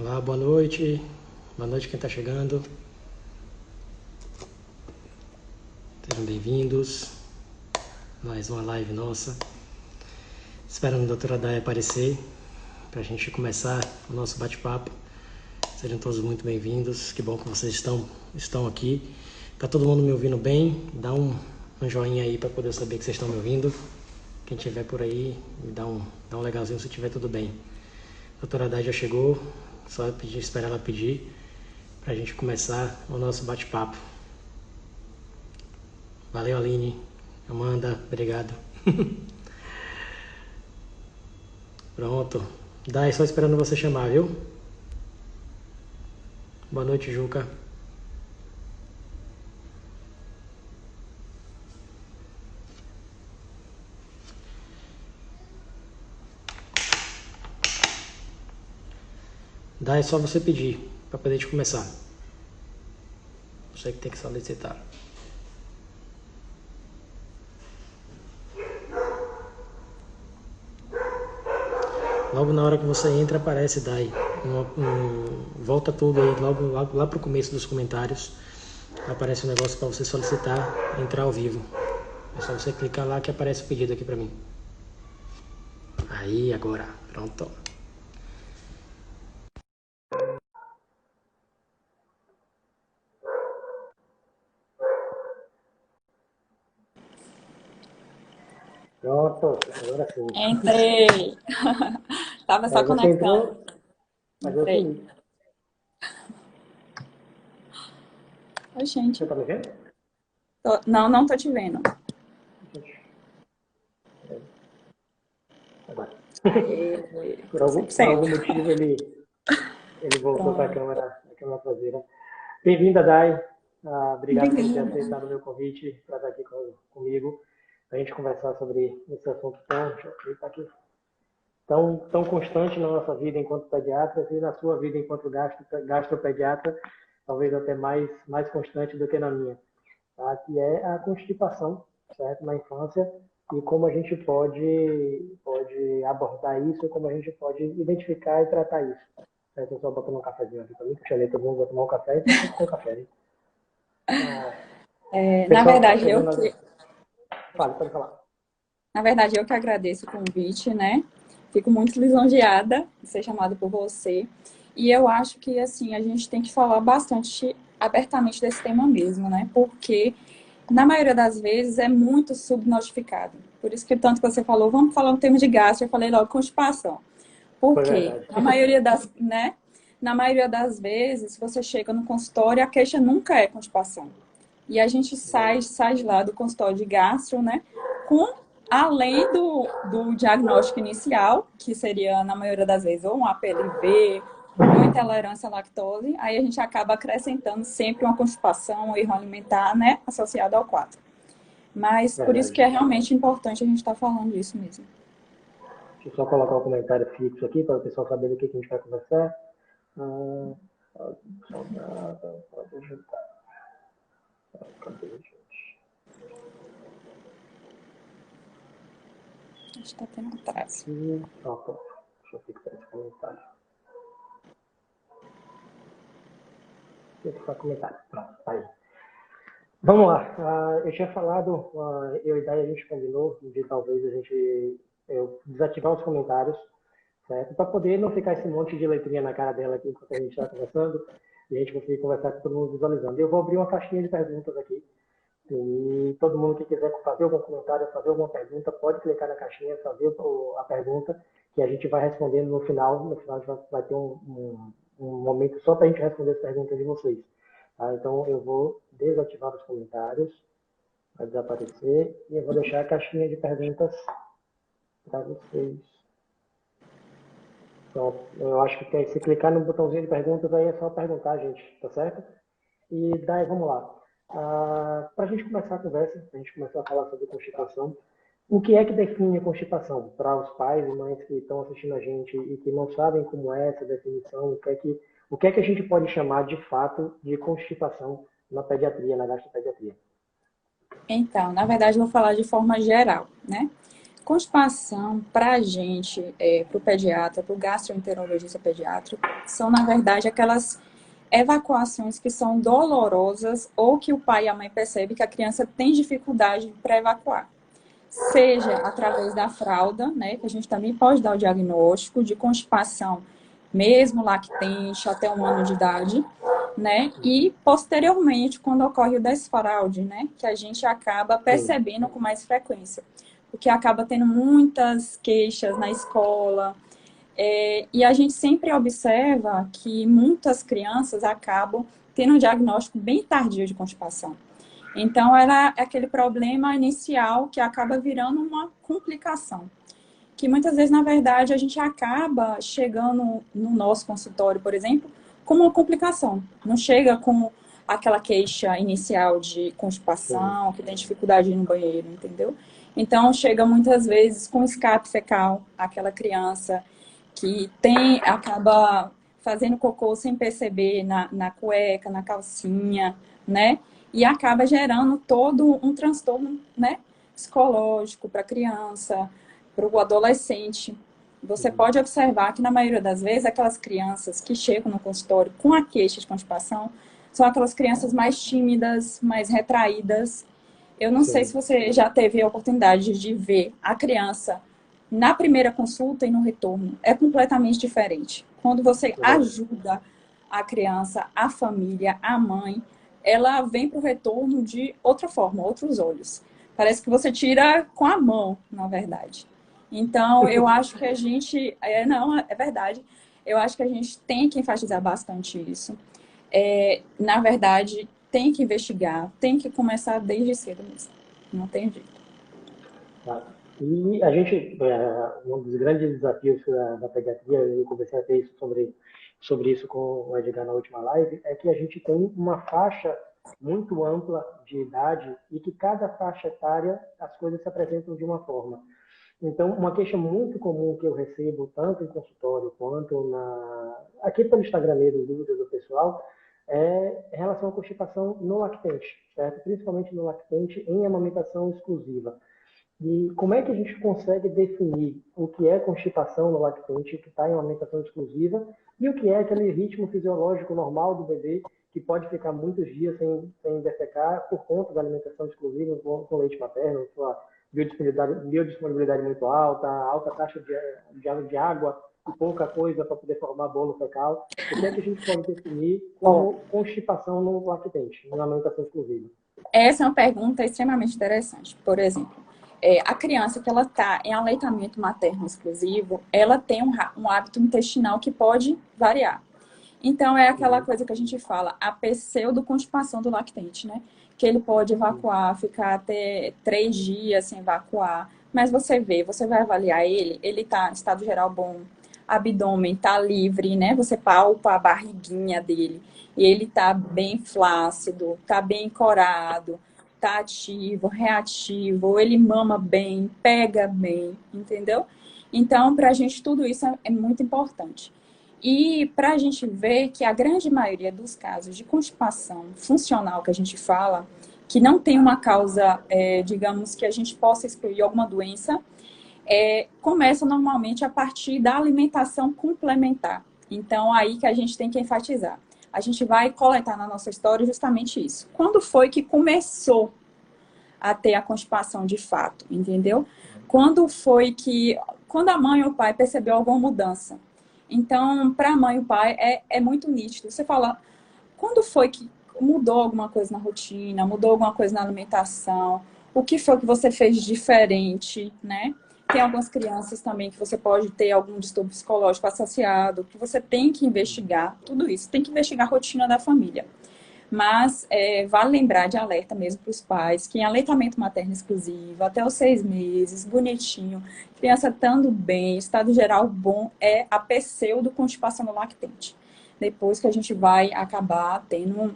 Olá, boa noite. Boa noite quem está chegando. Sejam bem-vindos. Mais uma live nossa. Esperando a doutora Day aparecer para a gente começar o nosso bate-papo. Sejam todos muito bem-vindos. Que bom que vocês estão aqui. Tá todo mundo me ouvindo bem? Dá um joinha aí para poder saber que vocês estão me ouvindo. Quem estiver por aí, me dá um legalzinho se estiver tudo bem. A doutora Day já chegou. Só esperar ela pedir para a gente começar o nosso bate-papo. Valeu, Aline. Amanda, obrigado. Pronto. Dai, só esperando você chamar, viu? Boa noite, Juca. Dai, é só você pedir para poder te começar. Você que tem que solicitar. Logo na hora que você entra, aparece Dai. Volta tudo aí, logo lá pro começo dos comentários. Aparece um negócio para você solicitar entrar ao vivo. É só você clicar lá que aparece o pedido aqui para mim. Aí, agora. Pronto. Pronto, agora sim. Entrei. Tava só Você conectando. entrou, mas eu Entrei. sumi. Oi, gente. Você tá me vendo? Não, não tô te vendo. Agora. Aê, tô Por 100%. algum motivo ele voltou para Pronto. a câmera traseira. Bem-vinda, Dai. Obrigado por ter Obrigada. aceitado o meu convite para estar aqui comigo, para a gente conversar sobre esse assunto tão constante na nossa vida enquanto pediatras e na sua vida enquanto gastropediatra, talvez até mais constante do que na minha, tá? Que é a constipação, certo? Na infância, e como a gente pode abordar isso, como a gente pode identificar e tratar isso. Certo? Eu só botar um cafezinho aqui para mim, que eu chamei todo mundo para tomar um café, então tem que ter um café, né? Na Pessoal que está verdade, chegando ali. Pode falar. na verdade, eu que agradeço o convite, né? Fico muito lisonjeada de ser chamada por você. E eu acho que, assim, a gente tem que falar bastante abertamente desse tema mesmo, né? Porque, na maioria das vezes, é muito subnotificado. Por isso que tanto que você falou, vamos falar no termo de gastro, eu falei logo constipação. Por Foi quê? verdade. Na maioria das, né? Na maioria das vezes, você chega no consultório, a queixa nunca é constipação. E a gente sai de lá do consultório de gastro, né? Com, além do diagnóstico inicial, que seria, na maioria das vezes, ou um APLV, ou intolerância à lactose, aí a gente acaba acrescentando sempre uma constipação, um erro alimentar, né? Associado ao quadro. Mas por isso que Verdade. é realmente importante a gente estar falando disso mesmo. Deixa eu só colocar um comentário fixo aqui para o pessoal saber do que a gente vai conversar. Pode ajudar. Cadê, gente? A gente está tendo atraso. Pronto. Deixa eu fixar esse comentário. Fixar comentário. Pronto, tá aí. Vamos lá. Eu tinha falado, eu e Dai, a gente combinou de talvez eu desativar os comentários, certo? Para poder não ficar esse monte de letrinha na cara dela aqui enquanto a gente está conversando e a gente conseguir conversar com todo mundo visualizando. Eu vou abrir uma caixinha de perguntas aqui e todo mundo que quiser fazer algum comentário, fazer alguma pergunta, pode clicar na caixinha, fazer a pergunta que a gente vai respondendo no final. No final a gente vai ter um momento só para a gente responder as perguntas de vocês. Tá? Então eu vou desativar os comentários, vai desaparecer e eu vou deixar a caixinha de perguntas para vocês. Pronto. Eu acho que se clicar no botãozinho de perguntas aí é só perguntar, gente, tá certo? E daí, vamos lá. Para a gente começar a conversa, para a gente começar a falar sobre constipação, o que é que define a constipação? Para os pais e mães que estão assistindo a gente e que não sabem como é essa definição, o que é que a gente pode chamar de fato de constipação na pediatria, na gastropediatria? Então, na verdade, eu vou falar de forma geral, né? Constipação, para a gente, para o pediatra, para o gastroenterologista pediátrico, são, na verdade, aquelas evacuações que são dolorosas ou que o pai e a mãe percebem que a criança tem dificuldade para evacuar. Seja através da fralda, né, que a gente também pode dar o diagnóstico de constipação, mesmo lactente, até 1 ano de idade, né, e posteriormente, quando ocorre o desfraude, né, que a gente acaba percebendo com mais frequência, porque acaba tendo muitas queixas na escola, e a gente sempre observa que muitas crianças acabam tendo um diagnóstico bem tardio de constipação. Então, era aquele problema inicial que acaba virando uma complicação. Que muitas vezes, na verdade, a gente acaba chegando no nosso consultório, por exemplo, com uma complicação. Não chega com aquela queixa inicial de constipação, que tem dificuldade de ir no banheiro, entendeu? Então, chega muitas vezes com escape fecal, aquela criança que acaba fazendo cocô sem perceber na cueca, na calcinha, né? E acaba gerando todo um transtorno, né, psicológico para a criança, para o adolescente. Você pode observar que, na maioria das vezes, aquelas crianças que chegam no consultório com a queixa de constipação são aquelas crianças mais tímidas, mais retraídas. Eu não sei se você já teve a oportunidade de ver a criança na primeira consulta e no retorno. É completamente diferente. Quando você ajuda a criança, a família, a mãe, ela vem para o retorno de outra forma, outros olhos. Parece que você tira com a mão, na verdade. Então, eu acho que a gente... não, é verdade. Eu acho que a gente tem que enfatizar bastante isso. Na verdade, tem que investigar, tem que começar desde cedo mesmo. Não tem jeito. Tá. E a gente, um dos grandes desafios da pediatria, eu comecei a ter isso sobre isso com o Edgar na última live, é que a gente tem uma faixa muito ampla de idade e que cada faixa etária as coisas se apresentam de uma forma. Então, uma queixa muito comum que eu recebo, tanto em consultório quanto aqui pelo Instagram mesmo, dúvidas do pessoal, é em relação à constipação no lactente, certo? Principalmente no lactente em amamentação exclusiva. E como é que a gente consegue definir o que é constipação no lactente que está em amamentação exclusiva e o que é aquele ritmo fisiológico normal do bebê que pode ficar muitos dias sem defecar por conta da alimentação exclusiva com leite materno, sua biodisponibilidade muito alta, alta taxa de água e pouca coisa para poder formar bolo fecal. O que é que a gente pode definir como constipação no lactente, na alimentação exclusiva? Essa é uma pergunta extremamente interessante. Por exemplo, a criança que ela está em aleitamento materno exclusivo, ela tem um hábito intestinal que pode variar. Então, é aquela coisa que a gente fala, a pseudoconstipação do lactente, né? Que ele pode evacuar, ficar até 3 dias sem evacuar. Mas você vai avaliar ele está em estado geral bom, abdômen está livre, né? Você palpa a barriguinha dele e ele está bem flácido, está bem corado, está ativo, reativo, ele mama bem, pega bem, entendeu? Então, para a gente, tudo isso é muito importante. E para a gente ver que a grande maioria dos casos de constipação funcional que a gente fala, que não tem uma causa, digamos, que a gente possa excluir alguma doença, começa normalmente a partir da alimentação complementar. Então, aí que a gente tem que enfatizar. A gente vai coletar na nossa história justamente isso. Quando foi que começou a ter a constipação de fato, entendeu? Quando a mãe ou o pai percebeu alguma mudança. Então, para a mãe e o pai é muito nítido. Você fala, quando foi que mudou alguma coisa na rotina, mudou alguma coisa na alimentação? O que foi que você fez de diferente, né? Tem algumas crianças também que você pode ter algum distúrbio psicológico associado, que você tem que investigar, tudo isso. Tem que investigar a rotina da família. Mas vale lembrar de alerta mesmo para os pais, que em aleitamento materno exclusivo, até os 6 meses, bonitinho, criança estando bem, estado geral bom, é a pseudoconstipação no lactente. Depois que a gente vai acabar tendo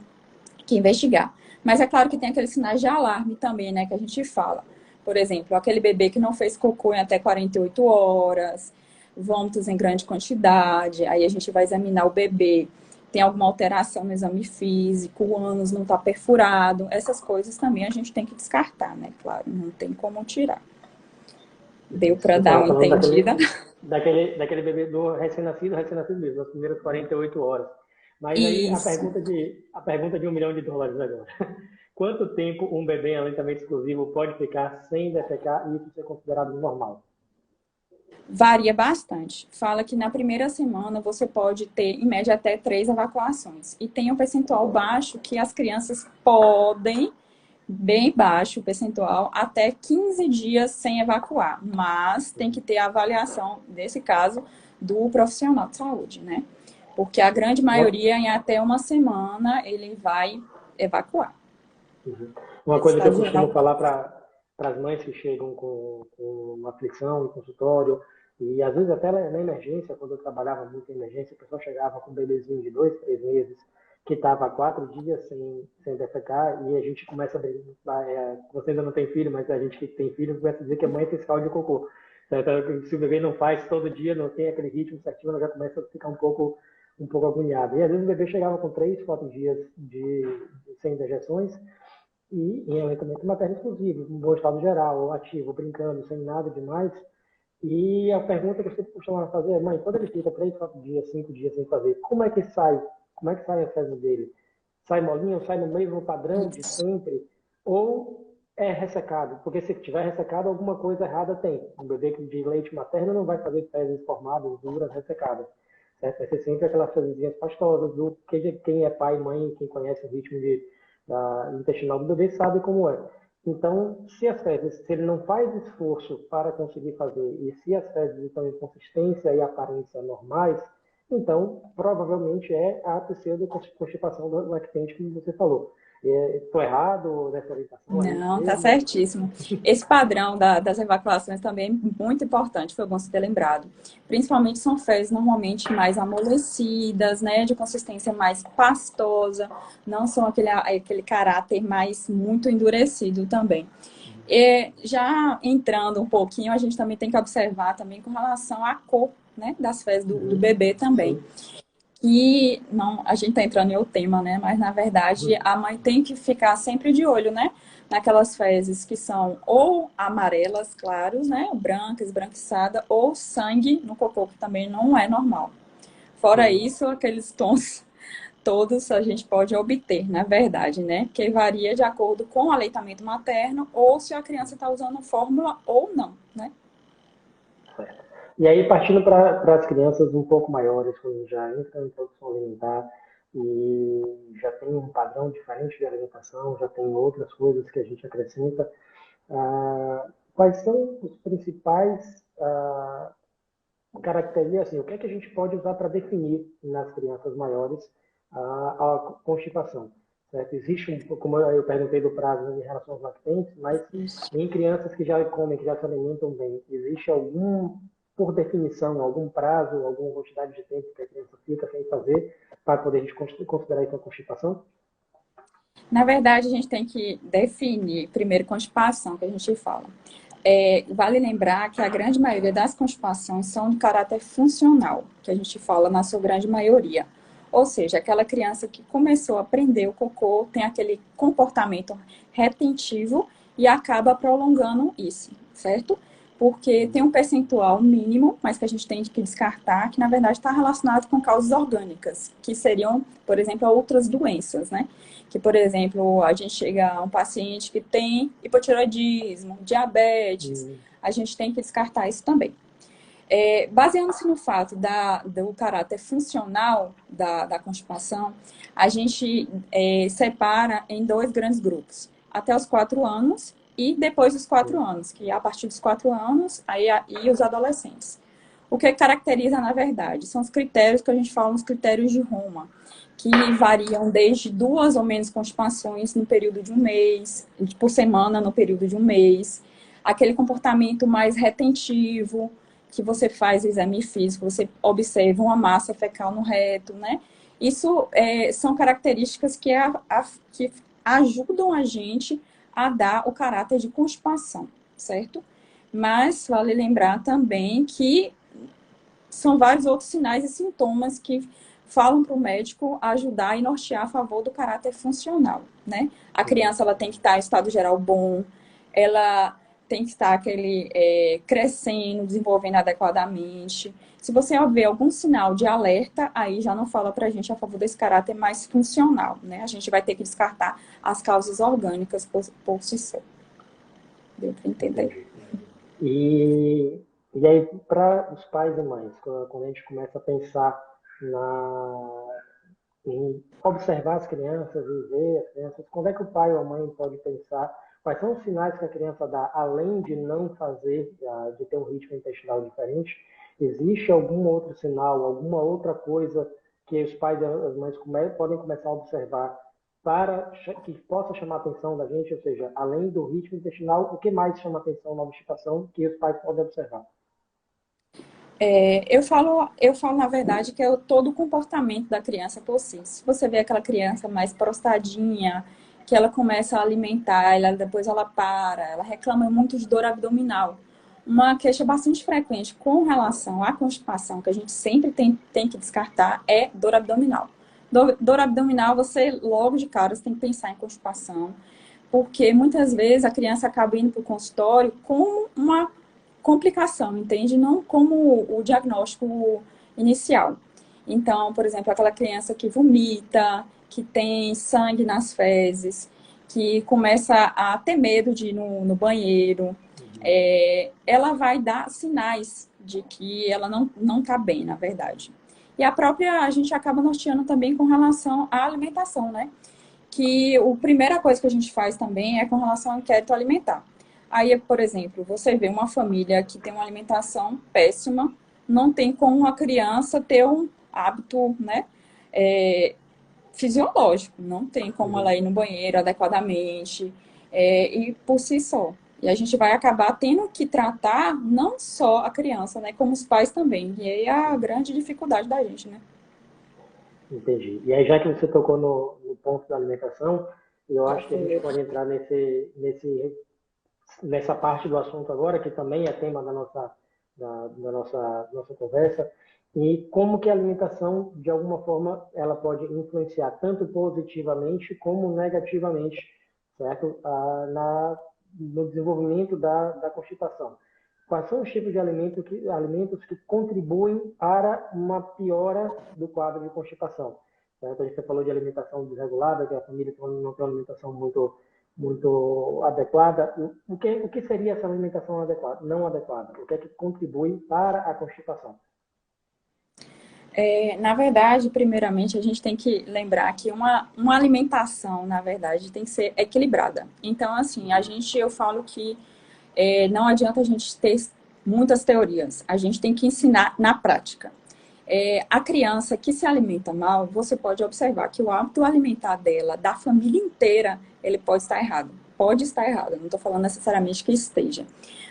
que investigar. Mas é claro que tem aqueles sinais de alarme também, né, que a gente fala. Por exemplo, aquele bebê que não fez cocô em até 48 horas, vômitos em grande quantidade, aí a gente vai examinar o bebê, tem alguma alteração no exame físico, o ânus não está perfurado, essas coisas também a gente tem que descartar, né? Claro, não tem como tirar. Deu para Você dar estava uma falando entendida? daquele bebê do recém-nascido mesmo, nas primeiras 48 horas. Mas aí Isso. a pergunta de US$ 1 milhão agora. Quanto tempo um bebê em aleitamento exclusivo pode ficar sem defecar e isso ser considerado normal? Varia bastante. Fala que na primeira semana você pode ter, em média, até 3 evacuações. E tem um percentual baixo que as crianças podem, bem baixo o percentual, até 15 dias sem evacuar. Mas tem que ter a avaliação, nesse caso, do profissional de saúde, né? Porque a grande Uma, maioria, em até uma semana, ele vai evacuar. uhum. Uma Esse coisa que eu estado costumo geral. falar para as mães que chegam com uma aflição no consultório, e às vezes até na emergência, quando eu trabalhava muito em emergência, a pessoa chegava com um bebezinho de 2, 3 meses, que estava há 4 dias sem defecar, e a gente começa a brincar, você ainda não tem filho, mas a gente que tem filho começa a dizer que a mãe é fiscal de cocô. Certo? Se o bebê não faz todo dia, não tem aquele ritmo certinho, ela já começa a ficar um pouco agoniada. E às vezes o bebê chegava com 3, 4 dias sem injeções, e em aleitamento materno exclusivo, em bom estado geral, ativo, brincando, sem nada demais. E a pergunta que eu sempre costumava fazer é, mãe, quando ele fica 3, 4 dias, 5 dias sem fazer, como é que sai? Como é que sai a fezes dele? Sai molinho, sai no mesmo padrão de sempre? Ou é ressecado? Porque se tiver ressecado, alguma coisa errada tem. Um bebê de leite materno não vai fazer fezes formadas, duras, ressecadas. Certo? Vai ser sempre aquelas fezezinhas pastosas. Quem é pai e mãe, quem conhece o ritmo intestinal do bebê, sabe como é. Então, se ele não faz esforço para conseguir fazer, e se as fezes estão em consistência e aparência normais, então provavelmente é a pseudo-constipação do lactente, como você falou. Estou errado nessa orientação, é isso Não, tá mesmo? certíssimo. Esse padrão das evacuações também é muito importante, foi bom você ter lembrado. Principalmente são fezes normalmente mais amolecidas, né, de consistência mais pastosa, não são aquele caráter mais muito endurecido também. E já entrando um pouquinho, a gente também tem que observar também com relação à cor, né, das fezes do Uhum. bebê também. Sim. E não, a gente está entrando em outro tema, né? Mas na verdade Uhum. a mãe tem que ficar sempre de olho, né? Naquelas fezes que são ou amarelas, claros, né? Branca, esbranquiçada, ou sangue no cocô, que também não é normal. Fora Uhum. isso, aqueles tons todos a gente pode obter, na verdade, né? Que varia de acordo com o aleitamento materno ou se a criança está usando fórmula ou não, né? Certo. E aí, partindo para as crianças um pouco maiores, quando já entram em introdução alimentar e já tem um padrão diferente de alimentação, já tem outras coisas que a gente acrescenta, quais são os principais características, assim, o que é que a gente pode usar para definir nas crianças maiores a constipação? Certo? Existe, como eu perguntei do prazo, né, em relação aos lactentes, mas Isso. em crianças que já comem, que já se alimentam bem, existe algum, por definição, algum prazo, alguma quantidade de tempo que a criança fica sem fazer para poder a gente considerar isso uma constipação? Na verdade, a gente tem que definir primeiro constipação, que a gente fala. Vale lembrar que a grande maioria das constipações são de caráter funcional, que a gente fala na sua grande maioria. Ou seja, aquela criança que começou a aprender o cocô, tem aquele comportamento retentivo e acaba prolongando isso, certo? Porque tem um percentual mínimo, mas que a gente tem que descartar, que na verdade está relacionado com causas orgânicas, que seriam, por exemplo, outras doenças, né? Que, por exemplo, a gente chega a um paciente que tem hipotireoidismo, diabetes, a gente tem que descartar isso também. Baseando-se no fato do caráter funcional da constipação, a gente separa em dois grandes grupos, até os 4 anos e depois dos 4 anos, que é a partir dos 4 anos e os adolescentes. O que caracteriza, na verdade, são os critérios que a gente fala, os critérios de Roma, que variam desde 2 ou menos constipações no período de um mês, por semana no período de um mês, aquele comportamento mais retentivo, que você faz o exame físico, você observa uma massa fecal no reto, né? Isso são características que ajudam a gente a dar o caráter de constipação, certo? Mas vale lembrar também que são vários outros sinais e sintomas que falam para o médico ajudar e nortear a favor do caráter funcional, né? A criança ela tem que estar em estado geral bom, ela tem que estar aquele crescendo, desenvolvendo adequadamente. Se você ver algum sinal de alerta, aí já não fala para a gente a favor desse caráter mais funcional, né? A gente vai ter que descartar as causas orgânicas por si só. Deu para entender? Entendi. E aí, para os pais e mães, quando a gente começa a pensar em observar as crianças e ver as crianças, quando é que o pai ou a mãe pode pensar, quais são os sinais que a criança dá, além de não fazer, de ter um ritmo intestinal diferente, existe algum outro sinal, alguma outra coisa que os pais e as mães podem começar a observar para que possa chamar a atenção da gente, ou seja, além do ritmo intestinal, o que mais chama a atenção na obstipação que os pais podem observar? Eu falo, na verdade, que é todo o comportamento da criança por si. Se você vê aquela criança mais prostadinha, que ela começa a alimentar, depois ela para, ela reclama muito de dor abdominal. Uma queixa bastante frequente com relação à constipação, que a gente sempre tem que descartar, é dor abdominal. Dor abdominal, você logo de cara você tem que pensar em constipação, porque muitas vezes a criança acaba indo para o consultório com uma complicação, entende? Não como o diagnóstico inicial. Então, por exemplo, aquela criança que vomita, que tem sangue nas fezes, que começa a ter medo de ir no banheiro, ela vai dar sinais de que ela não está bem, na verdade. E a gente acaba norteando também com relação à alimentação, né? Que a primeira coisa que a gente faz também é com relação ao inquérito alimentar. Aí, por exemplo, você vê uma família que tem uma alimentação péssima, não tem como a criança ter um hábito, né, fisiológico, não tem como ela ir no banheiro adequadamente, e por si só. E a gente vai acabar tendo que tratar não só a criança, né, como os pais também. E aí é a grande dificuldade da gente, né? Entendi. E aí, já que você tocou no ponto da alimentação, eu acho que a gente pode entrar nessa parte do assunto agora, que também é tema da nossa conversa, e como que a alimentação, de alguma forma, ela pode influenciar tanto positivamente como negativamente, certo? No desenvolvimento da constipação. Quais são os tipos de alimentos que contribuem para uma piora do quadro de constipação? Certo? A gente falou de alimentação desregulada, que a família não tem uma alimentação muito adequada. O que seria essa alimentação adequada, não adequada? O que é que contribui para a constipação? Na verdade, primeiramente, a gente tem que lembrar que uma alimentação, na verdade, tem que ser equilibrada. Então, assim, eu falo que não adianta a gente ter muitas teorias, a gente tem que ensinar na prática. A criança que se alimenta mal, você pode observar que o hábito alimentar dela, da família inteira, ele pode estar errado. Pode estar errado, não estou falando necessariamente que esteja.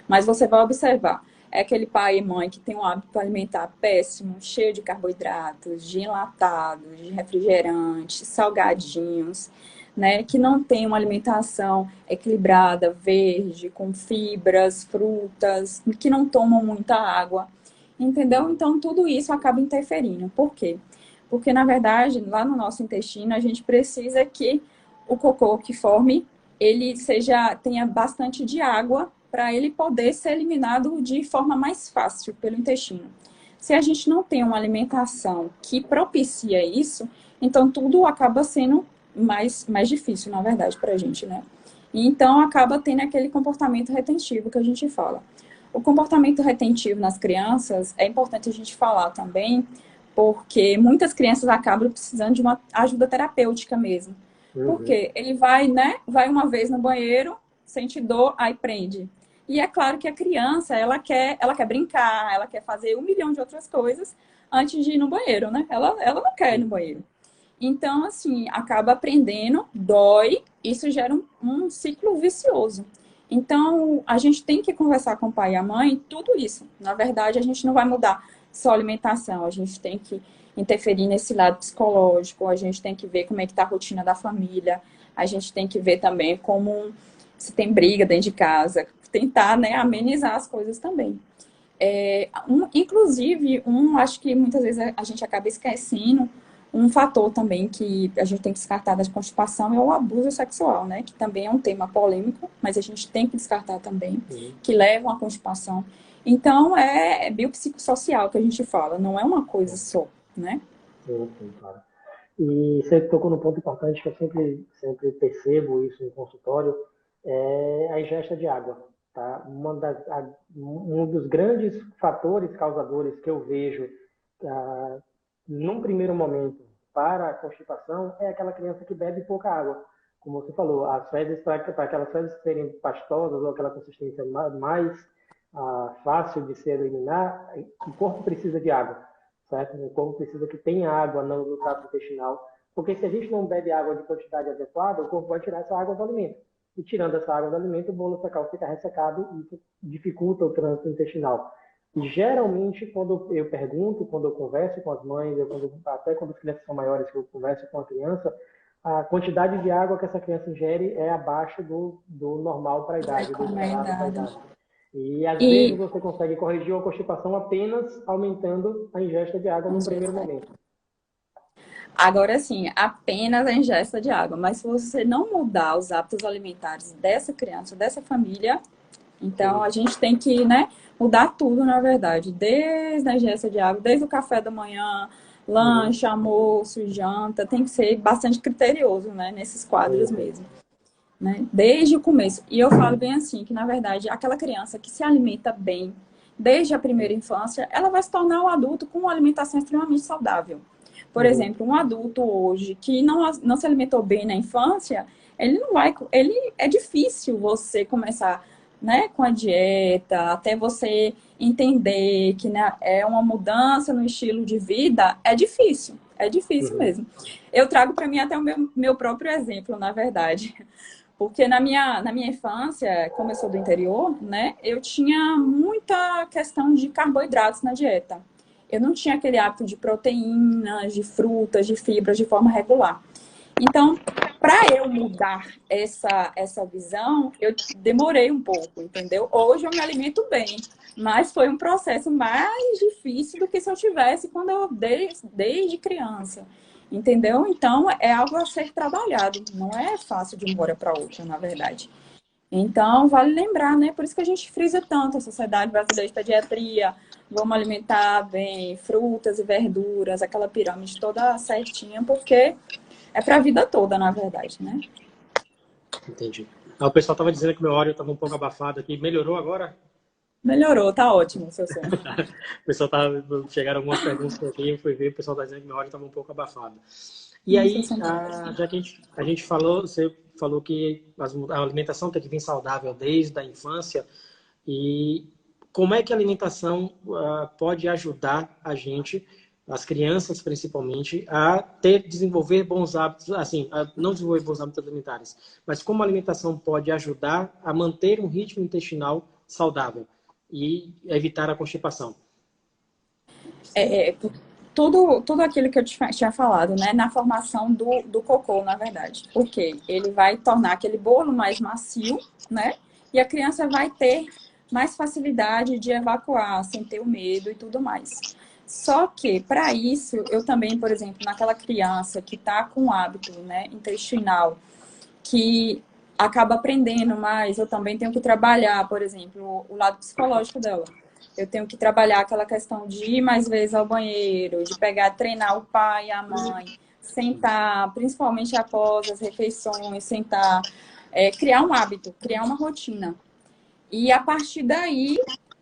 Mas você vai observar, é aquele pai e mãe que tem um hábito alimentar péssimo, cheio de carboidratos, de enlatados, de refrigerantes, salgadinhos, né, que não tem uma alimentação equilibrada, verde, com fibras, frutas, que não tomam muita água. Entendeu? Então, tudo isso acaba interferindo. Por quê? Porque, na verdade, lá no nosso intestino, a gente precisa que o cocô que forme, tenha bastante de água para ele poder ser eliminado de forma mais fácil pelo intestino. Se a gente não tem uma alimentação que propicia isso, então tudo acaba sendo mais difícil, na verdade, para a gente, né? E então acaba tendo aquele comportamento retentivo que a gente fala. O comportamento retentivo nas crianças é importante a gente falar também, porque muitas crianças acabam precisando de uma ajuda terapêutica mesmo. Uhum. Porque ele vai, né? Vai uma vez no banheiro, sente dor, aí prende. E é claro que a criança, ela quer brincar, ela quer fazer 1 milhão de outras coisas antes de ir no banheiro, né? Ela não quer ir no banheiro. Então, assim, acaba aprendendo, dói, isso gera um ciclo vicioso. Então, a gente tem que conversar com o pai e a mãe, tudo isso. Na verdade, a gente não vai mudar só a alimentação, a gente tem que interferir nesse lado psicológico, a gente tem que ver como é que está a rotina da família, a gente tem que ver também como se tem briga dentro de casa, tentar, né, amenizar as coisas também. Inclusive, acho que muitas vezes a gente acaba esquecendo, Um fator também que a gente tem que descartar da constipação é o abuso sexual, né? Que também é um tema polêmico, mas a gente tem que descartar também, que levam à constipação. Então, é biopsicossocial que a gente fala, não é uma coisa só, né? Sim, claro. E você tocou num ponto importante que eu sempre percebo isso no consultório, é a ingesta de água. Tá? Um dos grandes fatores causadores que eu vejo num primeiro momento para a constipação é aquela criança que bebe pouca água. Como você falou, as fezes, para aquelas fezes serem pastosas ou aquela consistência mais fácil de se eliminar, o corpo precisa de água, certo? O corpo precisa que tenha água no trato intestinal, porque se a gente não bebe água de quantidade adequada, o corpo vai tirar essa água do alimento. E tirando essa água do alimento, o bolo fecal fica ressecado e isso dificulta o trânsito intestinal. E geralmente, quando eu pergunto, quando eu converso com as mães, até quando as crianças são maiores, que eu converso com a criança, a quantidade de água que essa criança ingere é abaixo do normal para a idade, do esperado para a idade. E às vezes E você consegue corrigir a constipação apenas aumentando a ingesta de água no primeiro momento. agora sim, apenas a ingesta de água. Mas se você não mudar os hábitos alimentares dessa criança, dessa família, então Sim. a gente tem que, né, mudar tudo, na verdade. Desde a ingesta de água, desde o café da manhã, lanche, almoço, janta, tem que ser bastante criterioso, né, nesses quadros mesmo. Né? Desde o começo. E eu falo bem assim, que na verdade, aquela criança que se alimenta bem desde a primeira infância, ela vai se tornar um adulto com uma alimentação extremamente saudável. Por exemplo, um adulto hoje que não se alimentou bem na infância, ele não vai, ele é difícil você começar, né, com a dieta, até você entender que, né, é uma mudança no estilo de vida, é difícil mesmo. Eu trago para mim até o meu próprio exemplo, na verdade. Porque na minha infância, como eu sou do interior, né, eu tinha muita questão de carboidratos na dieta. Eu não tinha aquele hábito de proteínas, de frutas, de fibras de forma regular. Então, para eu mudar essa visão, eu demorei um pouco, entendeu? Hoje eu me alimento bem, mas foi um processo mais difícil do que se eu tivesse quando eu desde criança. Entendeu? Então, é algo a ser trabalhado. Não é fácil de uma hora para outra, na verdade. Então, vale lembrar, né? Por isso que a gente frisa tanto a Sociedade Brasileira de Pediatria. Vamos alimentar bem frutas e verduras, aquela pirâmide toda certinha, porque é para a vida toda, na verdade, né? Entendi. O pessoal estava dizendo que meu áudio estava um pouco abafado aqui. Melhorou agora? Melhorou, tá ótimo o seu som. O pessoal chegaram algumas perguntas aqui, eu fui ver, o pessoal está dizendo que meu áudio estava um pouco abafado. E aí, já que a gente falou, você falou que a alimentação tem que vir saudável desde a infância. E como é que a alimentação pode ajudar a gente, as crianças principalmente, a desenvolver bons hábitos, assim, a não desenvolver bons hábitos alimentares, mas como a alimentação pode ajudar a manter um ritmo intestinal saudável e evitar a constipação? Tudo aquilo que eu tinha falado, né? Na formação do cocô, na verdade. Porque ele vai tornar aquele bolo mais macio, né? E a criança vai ter mais facilidade de evacuar, sem ter o medo e tudo mais. Só que, para isso, eu também, por exemplo, naquela criança que está com hábito, né, intestinal, que acaba aprendendo mais, eu também tenho que trabalhar, por exemplo, o lado psicológico dela. Eu tenho que trabalhar aquela questão de ir mais vezes ao banheiro, de pegar, treinar o pai e a mãe, sentar, principalmente após as refeições, sentar, criar um hábito, criar uma rotina. E a partir daí,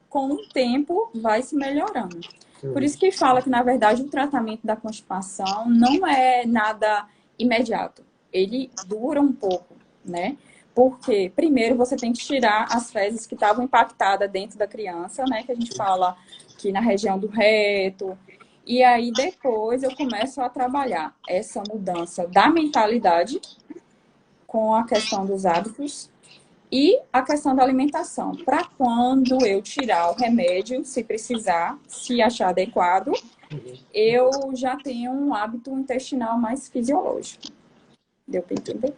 com o tempo, vai se melhorando. Por isso que fala que, na verdade, o tratamento da constipação não é nada imediato. Ele dura um pouco, né? Porque, primeiro, você tem que tirar as fezes que estavam impactadas dentro da criança, né? Que a gente fala que na região do reto. E aí, depois, eu começo a trabalhar essa mudança da mentalidade com a questão dos hábitos e a questão da alimentação. Para quando eu tirar o remédio, se precisar, se achar adequado, eu já tenho um hábito intestinal mais fisiológico. Deu para entender?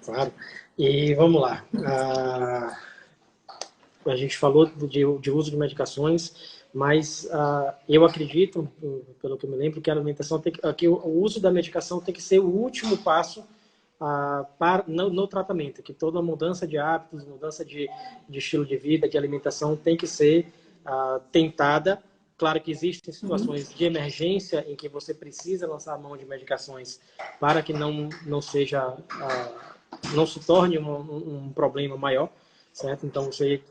Claro. E vamos lá. A gente falou de uso de medicações, Mas eu acredito, pelo que eu me lembro, que a alimentação que o uso da medicação tem que ser o último passo no tratamento, que toda mudança de hábitos, mudança de estilo de vida, de alimentação tem que ser tentada. Claro que existem situações de emergência em que você precisa lançar a mão de medicações para que não seja, não se torne um problema maior, certo? Então você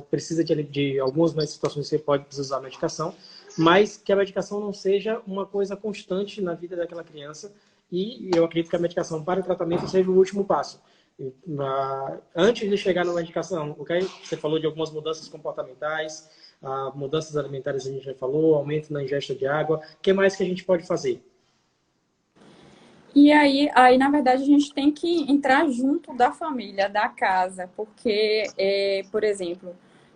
precisa de algumas situações que você pode precisar de medicação, mas que a medicação não seja uma coisa constante na vida daquela criança. E eu acredito que a medicação para o tratamento seja o último passo. Antes de chegar na medicação, você falou de algumas mudanças comportamentais, mudanças alimentares a gente já falou, aumento na ingesta de água. O que mais que a gente pode fazer? E aí, na verdade, a gente tem que entrar junto da família, da casa, porque, por exemplo,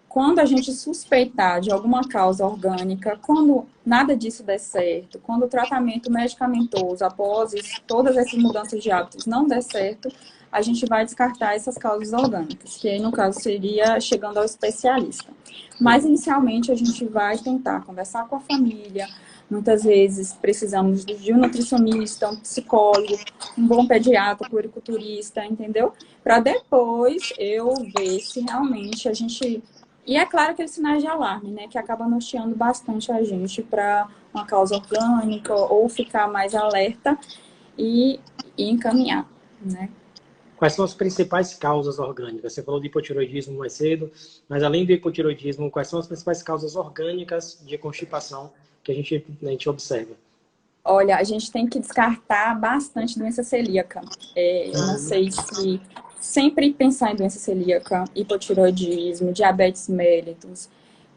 quando a gente suspeitar de alguma causa orgânica, quando nada disso der certo, quando o tratamento medicamentoso, após todas essas mudanças de hábitos não der certo, a gente vai descartar essas causas orgânicas, que aí, no caso, seria chegando ao especialista. Mas, inicialmente, a gente vai tentar conversar com a família. Muitas vezes precisamos de um nutricionista, um psicólogo, um bom pediatra, puericulturista, entendeu? Para depois eu ver se realmente a gente... E é claro aqueles sinais de alarme, né? Que acaba norteando bastante a gente para uma causa orgânica ou ficar mais alerta e encaminhar, né? Quais são as principais causas orgânicas? Você falou de hipotireoidismo mais cedo, mas além do hipotireoidismo, quais são as principais causas orgânicas de constipação que a gente observa? Olha, a gente tem que descartar bastante doença celíaca. Eu não sei se sempre pensar em doença celíaca, hipotireoidismo, diabetes mellitus.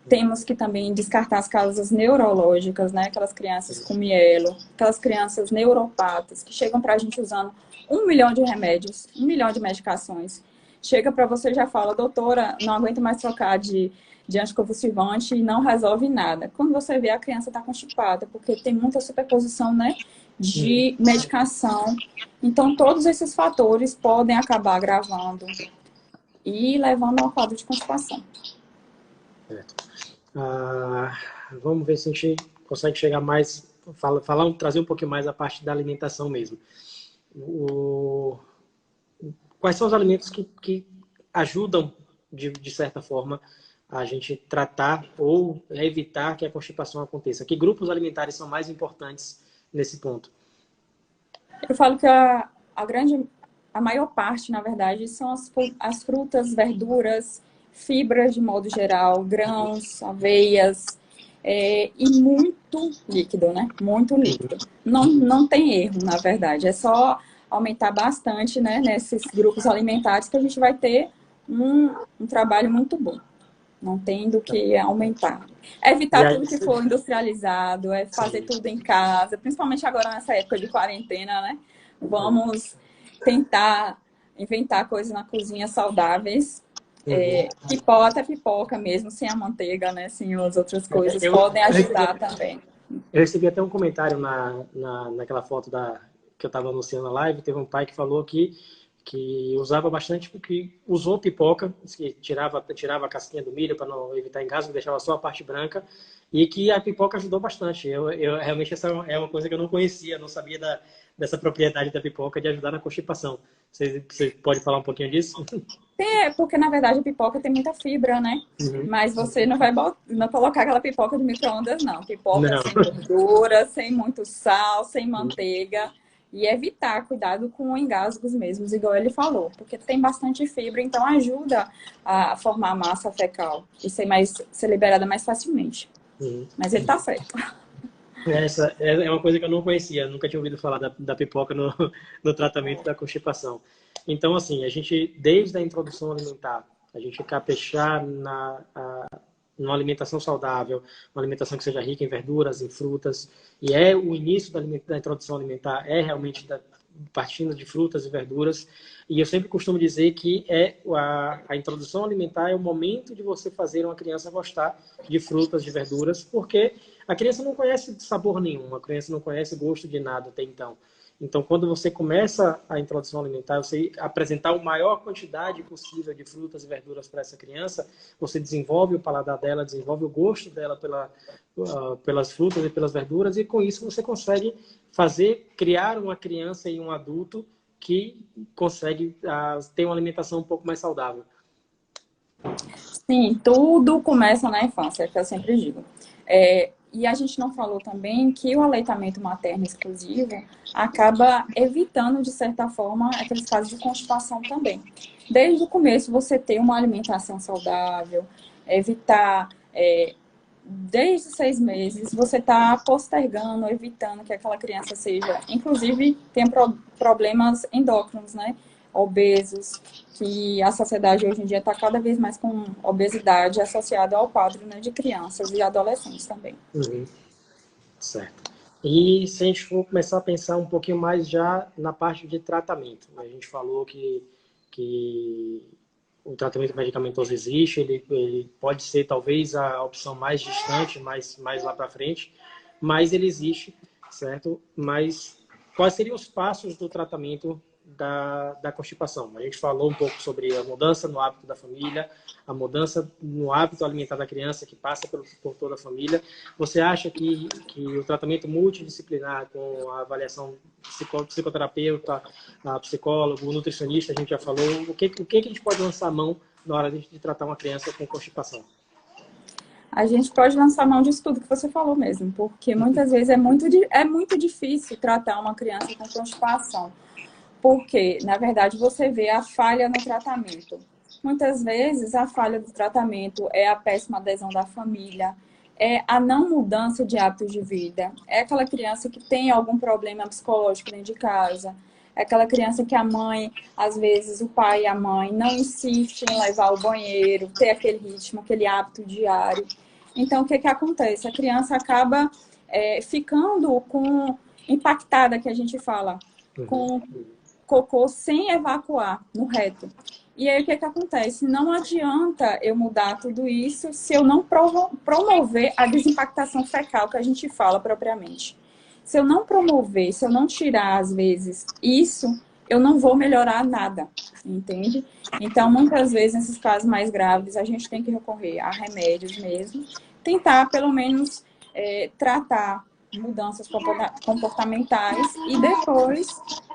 Temos que também descartar as causas neurológicas, né? Aquelas crianças com mielo, aquelas crianças neuropatas que chegam para a gente usando 1 milhão de remédios, 1 milhão de medicações. Chega para você e já fala, doutora, não aguento mais trocar de anticonvulsivante e não resolve nada. Quando você vê, a criança está constipada, porque tem muita superposição, né, de medicação. Então, todos esses fatores podem acabar agravando e levando ao quadro de constipação. Certo. Vamos ver se a gente consegue chegar mais, trazer um pouquinho mais a parte da alimentação mesmo. Quais são os alimentos que ajudam, de certa forma, a gente tratar ou evitar que a constipação aconteça? Que grupos alimentares são mais importantes nesse ponto? Eu falo que a maior parte, na verdade, são as frutas, verduras, fibras de modo geral, grãos, aveias, e muito líquido, né? Muito líquido. Não tem erro, na verdade. É só aumentar bastante, né, nesses grupos alimentares que a gente vai ter um trabalho muito bom. Não tem do que aumentar. É evitar tudo que for industrializado, é fazer tudo em casa, principalmente agora nessa época de quarentena, né? Vamos tentar inventar coisas na cozinha saudáveis. Até pipoca mesmo, sem a manteiga, né? Sem as outras coisas, podem ajudar também. Eu recebi até um comentário naquela foto que eu estava anunciando na live. Teve um pai que falou que usava bastante, porque usou pipoca, que tirava a casquinha do milho para não evitar engasgo, deixava só a parte branca, e que a pipoca ajudou bastante. Realmente essa é uma coisa que eu não conhecia, não sabia dessa propriedade da pipoca de ajudar na constipação. Você pode falar um pouquinho disso? Porque na verdade a pipoca tem muita fibra, né? Mas você não vai não colocar aquela pipoca de micro-ondas, não. Pipoca sem gordura, sem muito sal, sem manteiga. E evitar, cuidado com engasgos mesmos, igual ele falou, porque tem bastante fibra, então ajuda a formar massa fecal e ser liberada mais facilmente. Mas ele tá certo. Essa é uma coisa que eu não conhecia, nunca tinha ouvido falar da pipoca no tratamento da constipação. Então, assim, a gente, desde a introdução alimentar, a gente caprichar numa alimentação saudável, uma alimentação que seja rica em verduras, em frutas, e o início da introdução alimentar realmente partindo de frutas e verduras. E eu sempre costumo dizer que a introdução alimentar é o momento de você fazer uma criança gostar de frutas, de verduras, porque a criança não conhece sabor nenhum, a criança não conhece gosto de nada até então. Então, quando você começa a introdução alimentar, você apresentar a maior quantidade possível de frutas e verduras para essa criança, você desenvolve o paladar dela, desenvolve o gosto dela pelas frutas e pelas verduras, e com isso você consegue criar uma criança e um adulto que consegue ter uma alimentação um pouco mais saudável. Sim, tudo começa na infância, é o que eu sempre digo. E a gente não falou também que o aleitamento materno exclusivo acaba evitando, de certa forma, aqueles casos de constipação também. Desde o começo, você ter uma alimentação saudável, evitar, desde 6 meses, você está postergando, evitando que aquela criança seja, inclusive, tenha problemas endócrinos, né? Obesos, que a sociedade hoje em dia está cada vez mais com obesidade associada ao quadro, né, de crianças e adolescentes também. Uhum. Certo. E se a gente for começar a pensar um pouquinho mais já na parte de tratamento, a gente falou que o tratamento medicamentoso existe, ele pode ser talvez a opção mais distante, mais lá para frente, mas ele existe, certo? Mas quais seriam os passos do tratamento da constipação? A gente falou um pouco sobre a mudança no hábito da família, a mudança no hábito alimentar da criança, que passa por toda a família. Você acha que o tratamento multidisciplinar, com a avaliação psicoterapeuta, a psicólogo, o nutricionista, a gente já falou, o que a gente pode lançar a mão na hora de tratar uma criança com constipação? A gente pode lançar mão disso tudo que você falou mesmo, porque muitas vezes é muito difícil tratar uma criança com constipação. Porque, na verdade, você vê a falha no tratamento. Muitas vezes, a falha do tratamento é a péssima adesão da família, é a não mudança de hábitos de vida, é aquela criança que tem algum problema psicológico dentro de casa, é aquela criança que a mãe, às vezes, o pai e a mãe não insistem em levar ao banheiro, ter aquele ritmo, aquele hábito diário. Então, o que acontece? A criança acaba ficando impactada, que a gente fala, com cocô sem evacuar no reto. E aí o que acontece? Não adianta eu mudar tudo isso se eu não promover a desimpactação fecal que a gente fala propriamente. Se eu não promover, se eu não tirar, às vezes, isso, eu não vou melhorar nada, entende? Então, muitas vezes, nesses casos mais graves, a gente tem que recorrer a remédios mesmo, tentar, pelo menos, tratar mudanças comportamentais e depois,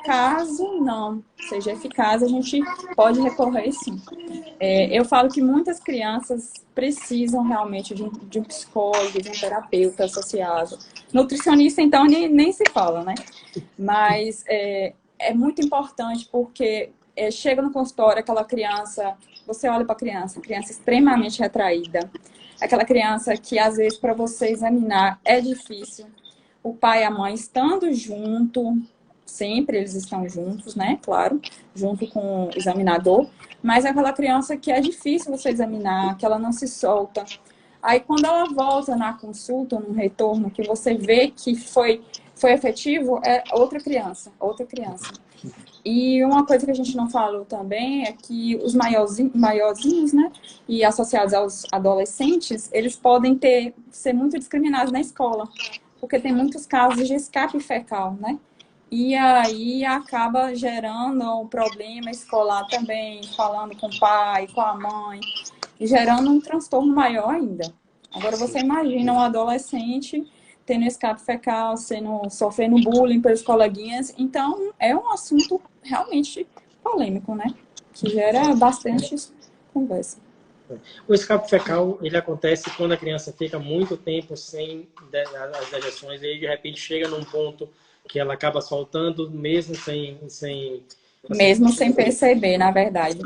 caso não seja eficaz, a gente pode recorrer sim. Eu falo que muitas crianças precisam realmente de um psicólogo, de um terapeuta associado. Nutricionista, então, nem se fala, né? Mas é muito importante porque chega no consultório aquela criança, você olha para a criança extremamente retraída, aquela criança que às vezes para você examinar é difícil. O pai e a mãe estando junto, sempre eles estão juntos, né? Claro, junto com o examinador. Mas é aquela criança que é difícil você examinar, que ela não se solta. Aí, quando ela volta na consulta, no retorno, que você vê que foi efetivo, é outra criança. E uma coisa que a gente não falou também é que os maiorzinhos, né? E associados aos adolescentes, eles podem ser muito discriminados na escola. Porque tem muitos casos de escape fecal, né? E aí acaba gerando um problema escolar também, falando com o pai, com a mãe, e gerando um transtorno maior ainda. Agora você imagina um adolescente tendo escape fecal, sofrendo bullying pelos coleguinhas. Então é um assunto realmente polêmico, né? Que gera bastante conversa. O escape fecal, ele acontece quando a criança fica muito tempo sem as dejeções, e aí de repente chega num ponto que ela acaba soltando, mesmo sem mesmo sem perceber, na verdade.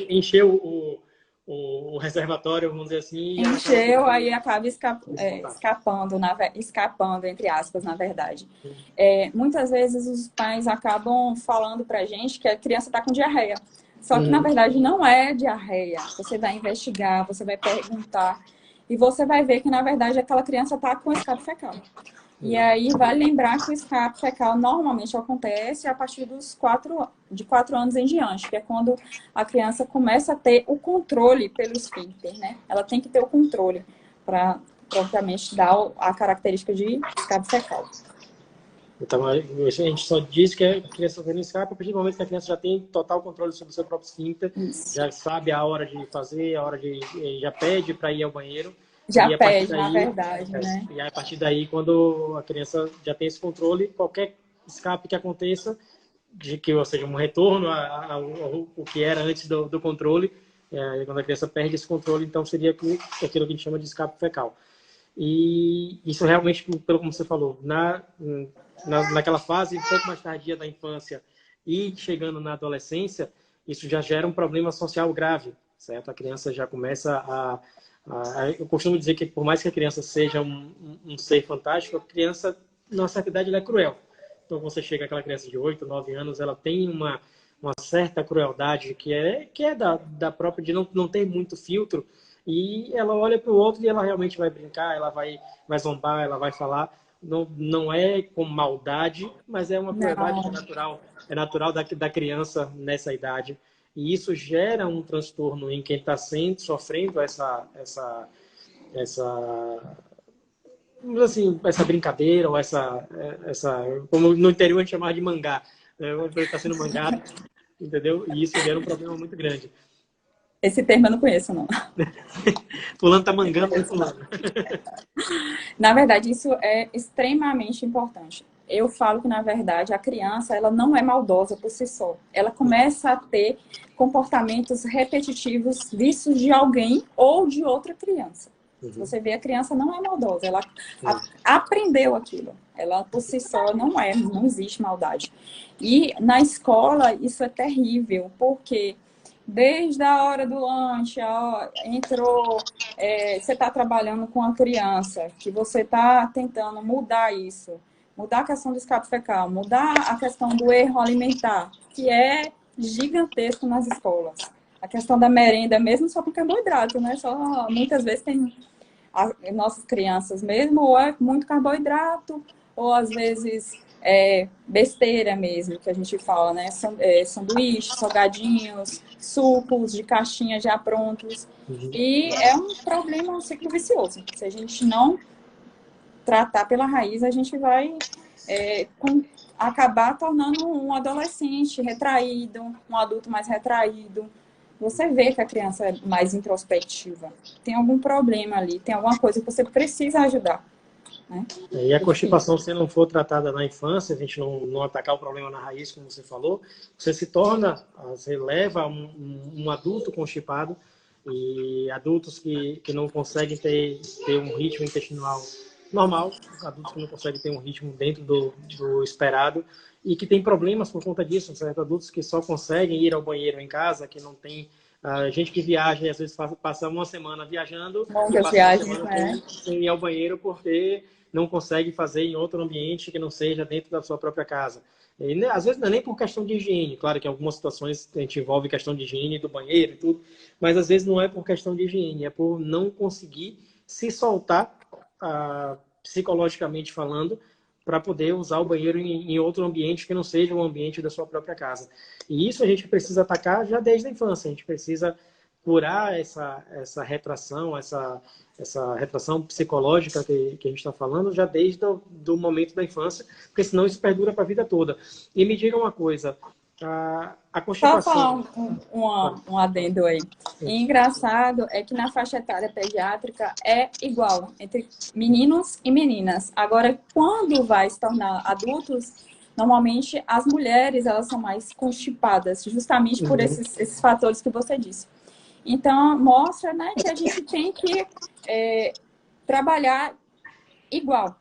Encheu o reservatório, vamos dizer assim. Encheu, aí acaba escapando, entre aspas, na verdade. Muitas vezes os pais acabam falando pra gente que a criança está com diarreia. Só que, na verdade, não é diarreia. Você vai investigar, você vai perguntar. E você vai ver que, na verdade, aquela criança está com escape fecal. E aí, vale lembrar que o escape fecal normalmente acontece a partir de 4 anos em diante, que é quando a criança começa a ter o controle pelo esfíncter, né? Ela tem que ter o controle para propriamente dar a característica de escape fecal. Então, a gente só diz que a criança tem escape a partir do momento que a criança já tem total controle sobre o seu próprio esfíncter, já sabe a hora de fazer, a hora de... já pede para ir ao banheiro. Já E a partir pede, daí, na verdade, né? E a partir daí, quando a criança já tem esse controle, qualquer escape que aconteça, de que, ou seja, um retorno ao que era antes do controle, quando a criança perde esse controle, então seria aquilo que a gente chama de escape fecal. E isso realmente, pelo como você falou, naquela fase um pouco mais tardia da infância e chegando na adolescência, isso já gera um problema social grave, certo? A criança já começa eu costumo dizer que por mais que a criança seja um ser fantástico, a criança, na certa idade, ela é cruel. Então, você chega aquela criança de 8, 9 anos, ela tem uma certa crueldade que é da própria, de não ter muito filtro, e ela olha para o outro e ela realmente vai brincar, ela vai zombar, ela vai falar. Não é com maldade, mas é uma crueldade que é natural da criança nessa idade. E isso gera um transtorno em quem está sofrendo essa brincadeira, ou como no interior a gente chamava de mangá, né? Está sendo mangado, entendeu? E isso gera um problema muito grande. Esse termo eu não conheço, não. Fulano tá mangando com fulano. Na verdade, isso é extremamente importante. Eu falo que, na verdade, a criança ela não é maldosa por si só. Ela começa a ter comportamentos repetitivos vistos de alguém ou de outra criança. Você vê, a criança não é maldosa, ela aprendeu aquilo. Ela, por si só, não existe maldade. E na escola, isso é terrível, porque desde a hora do lanche, entrou, você está trabalhando com a criança, que você está tentando mudar isso, mudar a questão do escape fecal, mudar a questão do erro alimentar, que é gigantesco nas escolas. A questão da merenda, mesmo só com carboidrato, né? Muitas vezes tem nossas crianças mesmo, ou é muito carboidrato, ou às vezes besteira mesmo, que a gente fala, né? Sanduíches, salgadinhos, sucos de caixinha já prontos. E é um problema, um ciclo vicioso. Se a gente não tratar pela raiz, a gente vai acabar tornando um adolescente retraído, um adulto mais retraído. Você vê que a criança é mais introspectiva. Tem algum problema ali, tem alguma coisa que você precisa ajudar. Né? E a constipação, se não for tratada na infância, a gente não atacar o problema na raiz, como você falou, você leva um adulto constipado, e adultos que não conseguem ter um ritmo intestinal normal, adultos que não conseguem ter um ritmo dentro do esperado, e que tem problemas por conta disso, certo? Adultos que só conseguem ir ao banheiro em casa, que não tem... gente que viaja e às vezes passa uma semana viajando, longas viagens, sem ir ao banheiro porque não consegue fazer em outro ambiente que não seja dentro da sua própria casa. E, às vezes não é nem por questão de higiene, claro que em algumas situações a gente envolve questão de higiene do banheiro e tudo, mas às vezes não é por questão de higiene, é por não conseguir se soltar psicologicamente falando, para poder usar o banheiro em outro ambiente que não seja o ambiente da sua própria casa. E isso a gente precisa atacar já desde a infância. A gente precisa curar essa retração, essa retração psicológica que a gente está falando já desde do momento da infância, porque senão isso perdura para a vida toda. E me diga uma coisa, a constipação... Só falar um adendo aí. E engraçado é que na faixa etária pediátrica é igual entre meninos e meninas. Agora, quando vai se tornar adultos, normalmente as mulheres elas são mais constipadas, justamente por esses fatores que você disse. Então, mostra, né, que a gente tem que trabalhar igual.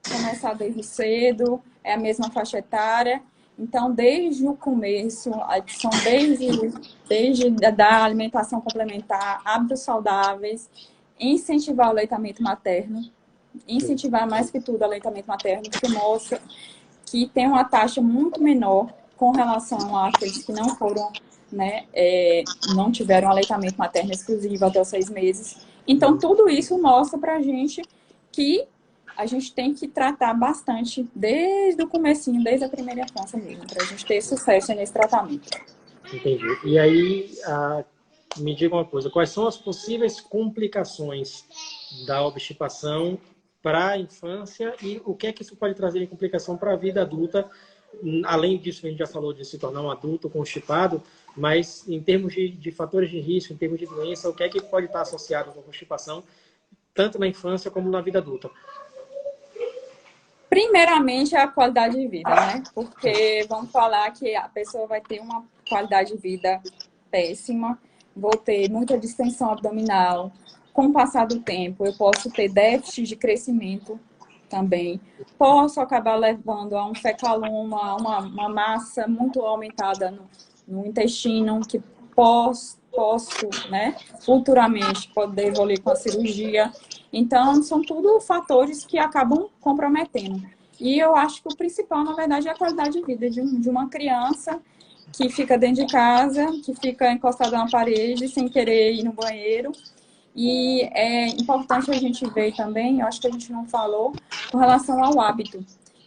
Começar desde cedo, é a mesma faixa etária. Então, desde o começo, são desde da alimentação complementar, hábitos saudáveis, incentivar o aleitamento materno, incentivar mais que tudo o aleitamento materno, porque mostra que tem uma taxa muito menor com relação àqueles que não foram, né, não tiveram aleitamento materno exclusivo até os 6 meses. Então, tudo isso mostra pra gente que a gente tem que tratar bastante desde o comecinho, desde a primeira infância mesmo, para a gente ter sucesso nesse tratamento. Entendi. E aí, me diga uma coisa, quais são as possíveis complicações da obstipação para a infância e o que é que isso pode trazer de complicação para a vida adulta. Além disso, a gente já falou de se tornar um adulto constipado, mas em termos de fatores de risco, em termos de doença, o que é que pode estar associado com a constipação, tanto na infância como na vida adulta? Primeiramente, é a qualidade de vida, né? Porque vamos falar que a pessoa vai ter uma qualidade de vida péssima, vou ter muita distensão abdominal. Com o passar do tempo, eu posso ter déficit de crescimento também. Posso acabar levando a um fecaloma, uma massa muito aumentada no intestino, que posso, né, futuramente poder evoluir com a cirurgia. Então, são tudo fatores que acabam comprometendo. E eu acho que o principal, na verdade, é a qualidade de vida de uma criança que fica dentro de casa, que fica encostada na parede, sem querer ir no banheiro. E é importante a gente ver também, eu acho que a gente não falou, com relação ao hábito.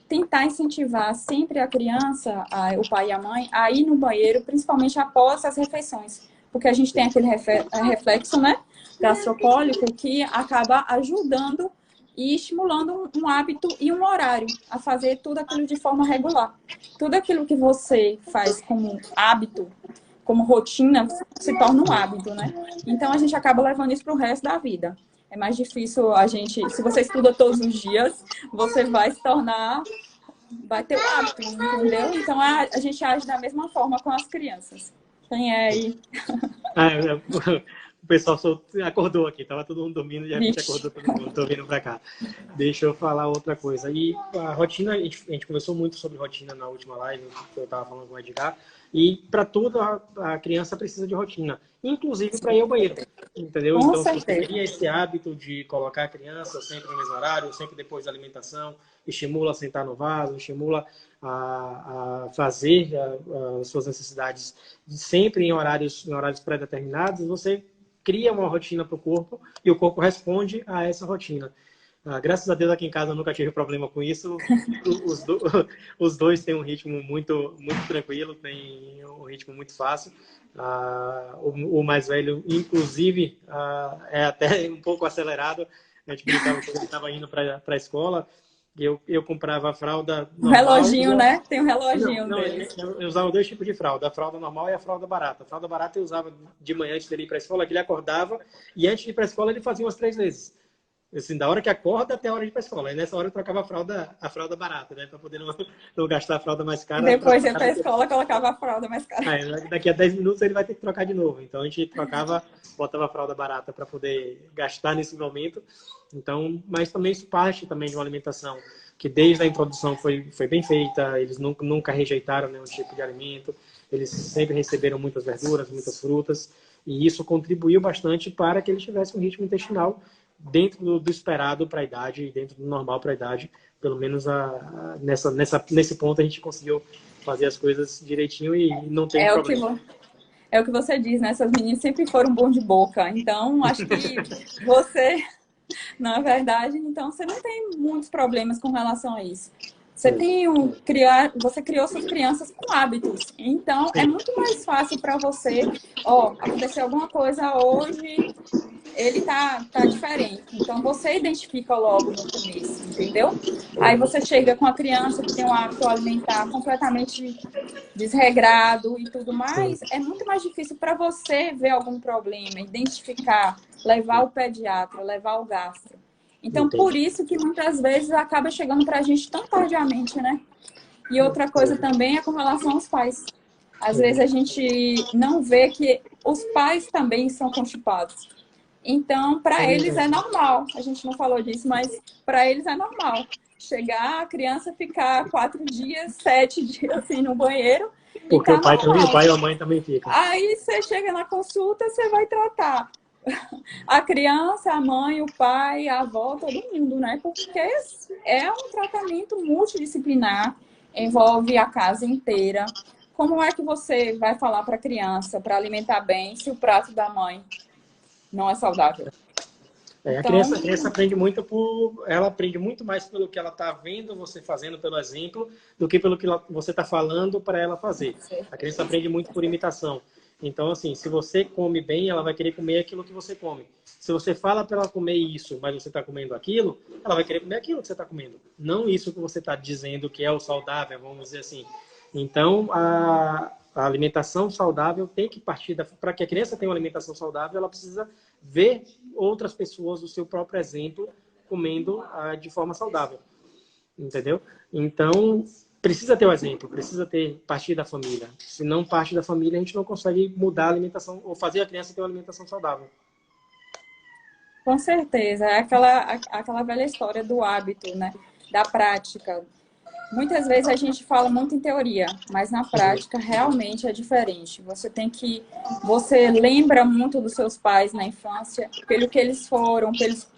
Tentar incentivar sempre a criança, o pai e a mãe, a ir no banheiro, principalmente após as refeições. Porque a gente tem aquele reflexo, né, gastrocólico, que acaba ajudando e estimulando um hábito e um horário a fazer tudo aquilo de forma regular. Tudo aquilo que você faz como hábito, como rotina, se torna um hábito, né? Então, a gente acaba levando isso para o resto da vida. É mais difícil a gente... Se você estuda todos os dias, você vai se tornar... Vai ter o hábito, entendeu? Então, a gente age da mesma forma com as crianças. Quem é aí? O pessoal acordou aqui, tava todo mundo dormindo e a gente acordou todo mundo, tô vindo para cá. Deixa eu falar outra coisa. E a rotina, a gente conversou muito sobre rotina na última live, que eu tava falando com o Edgar, e para tudo a criança precisa de rotina, inclusive para ir ao banheiro, entendeu? Com então, certeza. se você cria esse hábito de colocar a criança sempre no mesmo horário, sempre depois da alimentação, estimula a sentar no vaso, estimula a fazer as suas necessidades sempre em horários pré-determinados, você cria uma rotina para o corpo e o corpo responde a essa rotina. Graças a Deus aqui em casa eu nunca tive problema com isso. Os dois têm um ritmo muito, muito tranquilo, têm um ritmo muito fácil. O mais velho, inclusive, é até um pouco acelerado. A gente brincava quando ele estava indo para a escola. Eu comprava a fralda normal. Um reloginho, né? Tem um reloginho dele. Eu usava 2 tipos de fralda, a fralda normal e a fralda barata. A fralda barata eu usava de manhã antes dele ir para a escola, que ele acordava, e antes de ir para a escola ele fazia umas 3 vezes. Assim, da hora que acorda até a hora de ir para a escola. E nessa hora eu trocava a fralda barata, né? Para poder não gastar a fralda mais cara. Depois de ir para a escola, colocava a fralda mais cara. Daqui a 10 minutos ele vai ter que trocar de novo. Então a gente botava a fralda barata para poder gastar nesse momento. Então, mas também isso parte também de uma alimentação que desde a introdução foi bem feita. Eles nunca rejeitaram nenhum tipo de alimento. Eles sempre receberam muitas verduras, muitas frutas. E isso contribuiu bastante para que eles tivessem um ritmo intestinal dentro do esperado para a idade, dentro do normal para a idade. Pelo menos nesse ponto a gente conseguiu fazer as coisas direitinho e não tem problema. É o que você diz, né? Essas meninas sempre foram bom de boca. Então, acho que você, na verdade, então você não tem muitos problemas com relação a isso. Você você criou suas crianças com hábitos. Então, é muito mais fácil para você, aconteceu alguma coisa hoje, ele tá diferente. Então, você identifica logo no começo, entendeu? Aí você chega com a criança que tem um hábito alimentar completamente desregrado e tudo mais, é muito mais difícil para você ver algum problema, identificar, levar o pediatra, levar o gastro. Então, por isso que muitas vezes acaba chegando para a gente tão tardiamente, né? E outra coisa também é com relação aos pais. Às vezes a gente não vê que os pais também são constipados. Então, para eles é normal. A gente não falou disso, mas para eles é normal. Chegar, a criança ficar 4 dias, 7 dias assim no banheiro. Porque o pai e a mãe também ficam. Aí você chega na consulta, você vai tratar a criança, a mãe, o pai, a avó, todo mundo, né? Porque é um tratamento multidisciplinar, envolve a casa inteira. Como é que você vai falar para a criança para alimentar bem se o prato da mãe não é saudável? Então, a criança aprende ela aprende muito mais pelo que ela está vendo você fazendo pelo exemplo do que pelo que você está falando para ela fazer. A criança aprende muito por imitação. Então, assim, se você come bem, ela vai querer comer aquilo que você come. Se você fala para ela comer isso, mas você está comendo aquilo, ela vai querer comer aquilo que você está comendo. Não isso que você está dizendo que é o saudável, vamos dizer assim. Então, a alimentação saudável tem que partir para que a criança tenha uma alimentação saudável, ela precisa ver outras pessoas do seu próprio exemplo comendo de forma saudável, entendeu? Então, precisa ter o exemplo, precisa ter partir da família. Se não parte da família, a gente não consegue mudar a alimentação ou fazer a criança ter uma alimentação saudável. Com certeza, é aquela velha história do hábito, né? Da prática. Muitas vezes a gente fala muito em teoria, mas na prática realmente é diferente. Você lembra muito dos seus pais na infância, pelo que eles foram,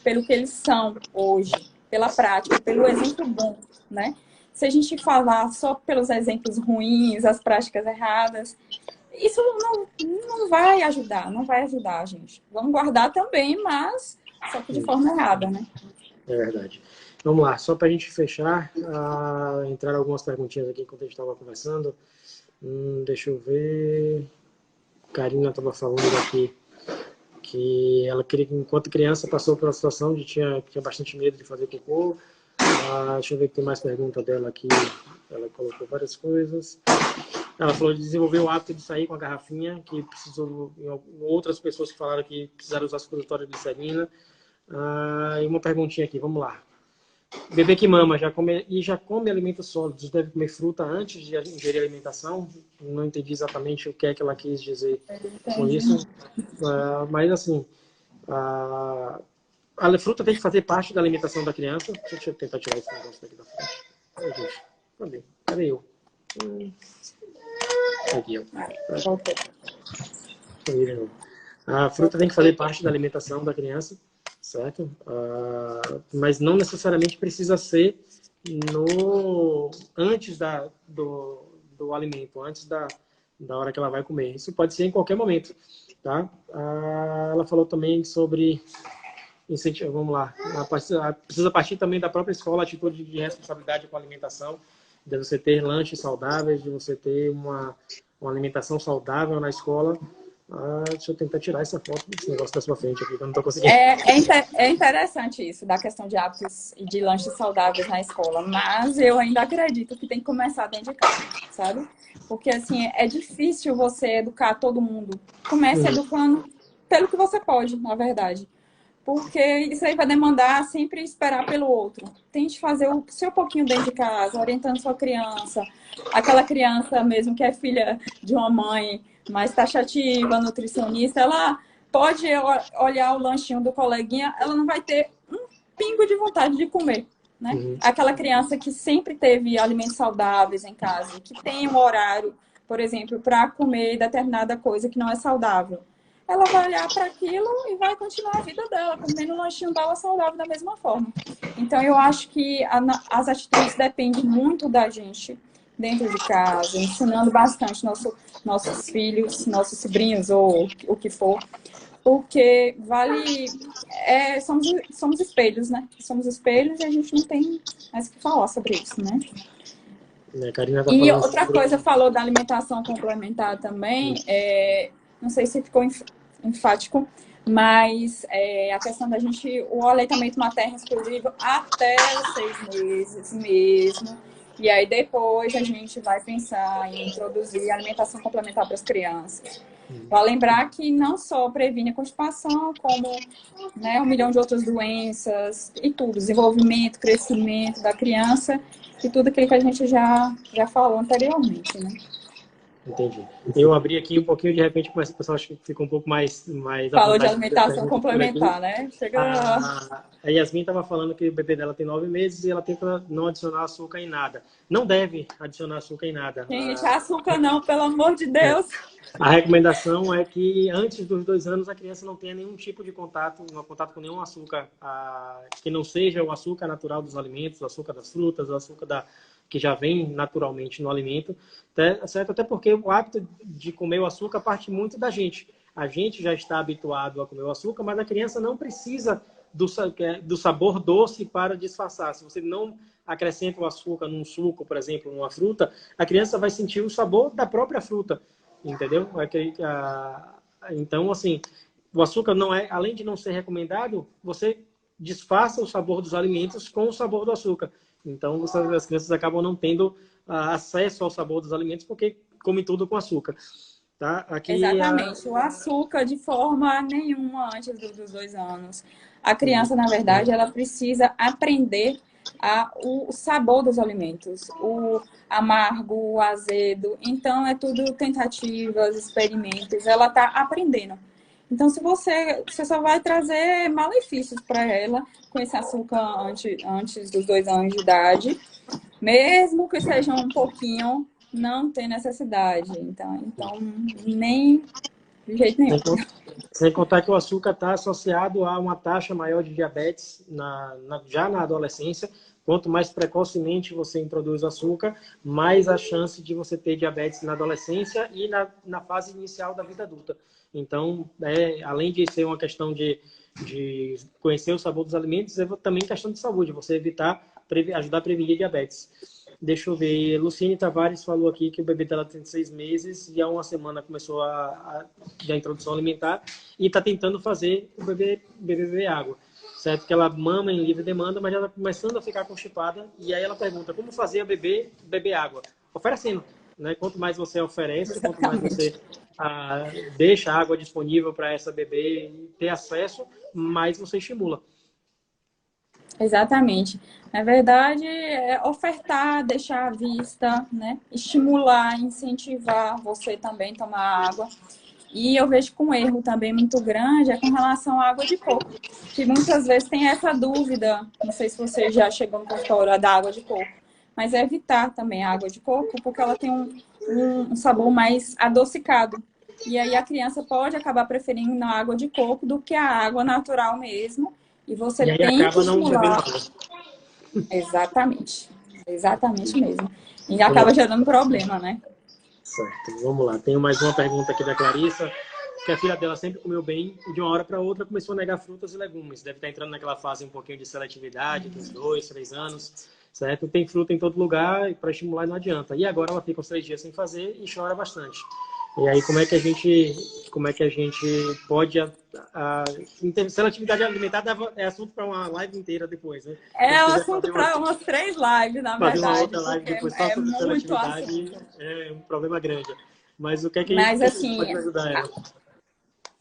pelo que eles são hoje, pela prática, pelo exemplo bom, né? Se a gente falar só pelos exemplos ruins, as práticas erradas, isso não vai ajudar, não vai ajudar a gente. Vamos guardar também, mas só que de forma errada, né? É verdade. Vamos lá, só para a gente fechar, entraram algumas perguntinhas aqui enquanto a gente estava conversando. Deixa eu ver. Karina estava falando aqui que ela queria, enquanto criança, passou por uma situação de tinha bastante medo de fazer cocô. Deixa eu ver que tem mais pergunta dela aqui. Ela colocou várias coisas. Ela falou de desenvolver o hábito de sair com a garrafinha, que precisou, outras pessoas que falaram que precisaram usar supositório de glicerina. E uma perguntinha aqui, vamos lá. Bebê que mama já come alimentos sólidos, deve comer fruta antes de ingerir alimentação? Não entendi exatamente o que é que ela quis dizer com isso. Mas assim, a fruta tem que fazer parte da alimentação da criança. Deixa eu tentar tirar esse negócio daqui da frente. Ai, gente, cadê eu? Aqui, ó. A fruta tem que fazer parte da alimentação da criança, certo? Mas não necessariamente precisa ser antes do alimento, antes da hora que ela vai comer. Isso pode ser em qualquer momento, tá? Ela falou também sobre incentivo. Vamos lá. Precisa partir também da própria escola, a atitude de responsabilidade com a alimentação, de você ter lanches saudáveis, de você ter uma alimentação saudável na escola. Deixa eu tentar tirar essa foto desse negócio da sua frente aqui, que eu não tô conseguindo. É interessante isso, da questão de hábitos e de lanches saudáveis na escola, mas eu ainda acredito que tem que começar dentro de casa, sabe? Porque, assim, é difícil você educar todo mundo. Comece educando pelo que você pode, na verdade. Porque isso aí vai demandar sempre esperar pelo outro. Tente fazer o seu pouquinho dentro de casa, orientando sua criança. Aquela criança mesmo que é filha de uma mãe mais taxativa, nutricionista, ela pode olhar o lanchinho do coleguinha, ela não vai ter um pingo de vontade de comer, né? Aquela criança que sempre teve alimentos saudáveis em casa, que tem um horário, por exemplo, para comer determinada coisa que não é saudável. Ela vai olhar para aquilo e vai continuar a vida dela, comendo um lanchinho dela saudável da mesma forma. Então, eu acho que as atitudes dependem muito da gente dentro de casa, ensinando bastante nossos filhos, nossos sobrinhos ou o que for, porque somos espelhos, né? Somos espelhos e a gente não tem mais o que falar sobre isso, né? E outra coisa, falou da alimentação complementar também, não sei se ficou enfático, mas a questão da gente, o aleitamento materno exclusivo até os 6 meses mesmo. E aí depois a gente vai pensar em introduzir alimentação complementar para as crianças. Vale lembrar que não só previne a constipação, como, né, 1 milhão de outras doenças e tudo, desenvolvimento, crescimento da criança e tudo aquilo que a gente já falou anteriormente, né? Entendi. Eu abri aqui um pouquinho, de repente, mas o pessoal acho que ficou um pouco mais Falou de alimentação complementar, né? A Yasmin estava falando que o bebê dela tem 9 meses e ela tenta não adicionar açúcar em nada. Não deve adicionar açúcar em nada. Gente, açúcar não, pelo amor de Deus. A recomendação é que antes dos 2 anos a criança não tenha nenhum tipo de contato com nenhum açúcar que não seja o açúcar natural dos alimentos, o açúcar das frutas, o açúcar que já vem naturalmente no alimento, certo? Até porque o hábito de comer o açúcar parte muito da gente. A gente já está habituado a comer o açúcar, mas a criança não precisa do sabor doce para disfarçar. Se você não acrescenta o açúcar num suco, por exemplo, numa fruta, a criança vai sentir o sabor da própria fruta. entendeu? Então, assim, o açúcar não é, além de não ser recomendado, você disfarça o sabor dos alimentos com o sabor do açúcar. Então, as crianças acabam não tendo acesso ao sabor dos alimentos porque comem tudo com açúcar. Tá? Aqui, Exatamente. O açúcar de forma nenhuma antes dos 2 anos. A criança, na verdade, ela precisa aprender o sabor dos alimentos, o amargo, o azedo. Então, é tudo tentativas, experimentos. Ela está aprendendo. Então, se você só vai trazer malefícios para ela com esse açúcar antes dos 2 anos de idade, mesmo que seja um pouquinho, não tem necessidade. Então nem de jeito nenhum. Sem contar que o açúcar está associado a uma taxa maior de diabetes já na adolescência. Quanto mais precocemente você introduz açúcar, mais a chance de você ter diabetes na adolescência e na fase inicial da vida adulta. Então, além de ser uma questão de conhecer o sabor dos alimentos, é também questão de saúde, você ajudar a prevenir diabetes. Deixa eu ver, Luciene Tavares falou aqui que o bebê dela tem 6 meses e há uma semana começou a introdução alimentar e está tentando fazer o bebê beber água. Certo? Que ela mama em livre demanda, mas ela está começando a ficar constipada e aí ela pergunta como fazer a bebê beber água? Oferecendo. Né? Quanto mais você oferece, quanto mais você deixa a água disponível para essa bebê ter acesso, mais você estimula. Exatamente. Na verdade, é ofertar, deixar à vista, né? Estimular, incentivar você também a tomar água. E eu vejo que um erro também muito grande é com relação à água de coco, que muitas vezes tem essa dúvida, não sei se você já chegou no consultório da água de coco, mas é evitar também a água de coco, porque ela tem um sabor mais adocicado. E aí a criança pode acabar preferindo a água de coco do que a água natural mesmo. E você e aí tem acaba que estimular. Exatamente. Exatamente mesmo. E acaba gerando problema, né? Certo, vamos lá. Tenho mais uma pergunta aqui da Clarissa, que a filha dela sempre comeu bem e de uma hora para outra começou a negar frutas e legumes. Deve estar entrando naquela fase um pouquinho de seletividade, dos 2, 3 anos, certo? Tem fruta em todo lugar e para estimular não adianta. E agora ela fica uns 3 dias sem fazer e chora bastante. E aí como é que a gente pode seletividade alimentar é assunto para uma live inteira depois, né? É um assunto para umas 3 lives, na fazer uma verdade, outra live porque depois só é sobre muito seletividade assunto. é um problema grande. Mas o que é que Mas a gente assim, pode ajudar ela?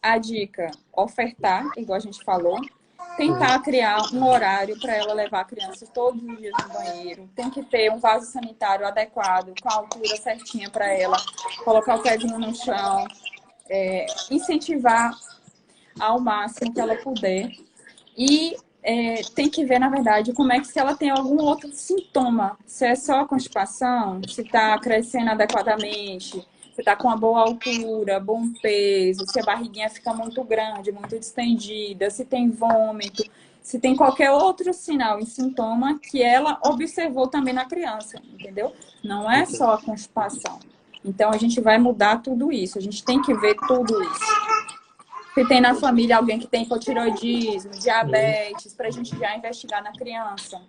a dica, ofertar, igual a gente falou, tentar criar um horário para ela levar a criança todos os dias no banheiro. Tem que ter um vaso sanitário adequado, com a altura certinha para ela, colocar o pezinho no chão, incentivar ao máximo que ela puder. E tem que ver, na verdade, como é que se ela tem algum outro sintoma. Se é só constipação, se está crescendo adequadamente, se está com uma boa altura, bom peso, se a barriguinha fica muito grande, muito distendida, se tem vômito, se tem qualquer outro sinal e sintoma que ela observou também na criança, entendeu? Não é só a constipação. Então, a gente vai mudar tudo isso. A gente tem que ver tudo isso. Se tem na família alguém que tem hipotiroidismo, diabetes, para a gente já investigar na criança.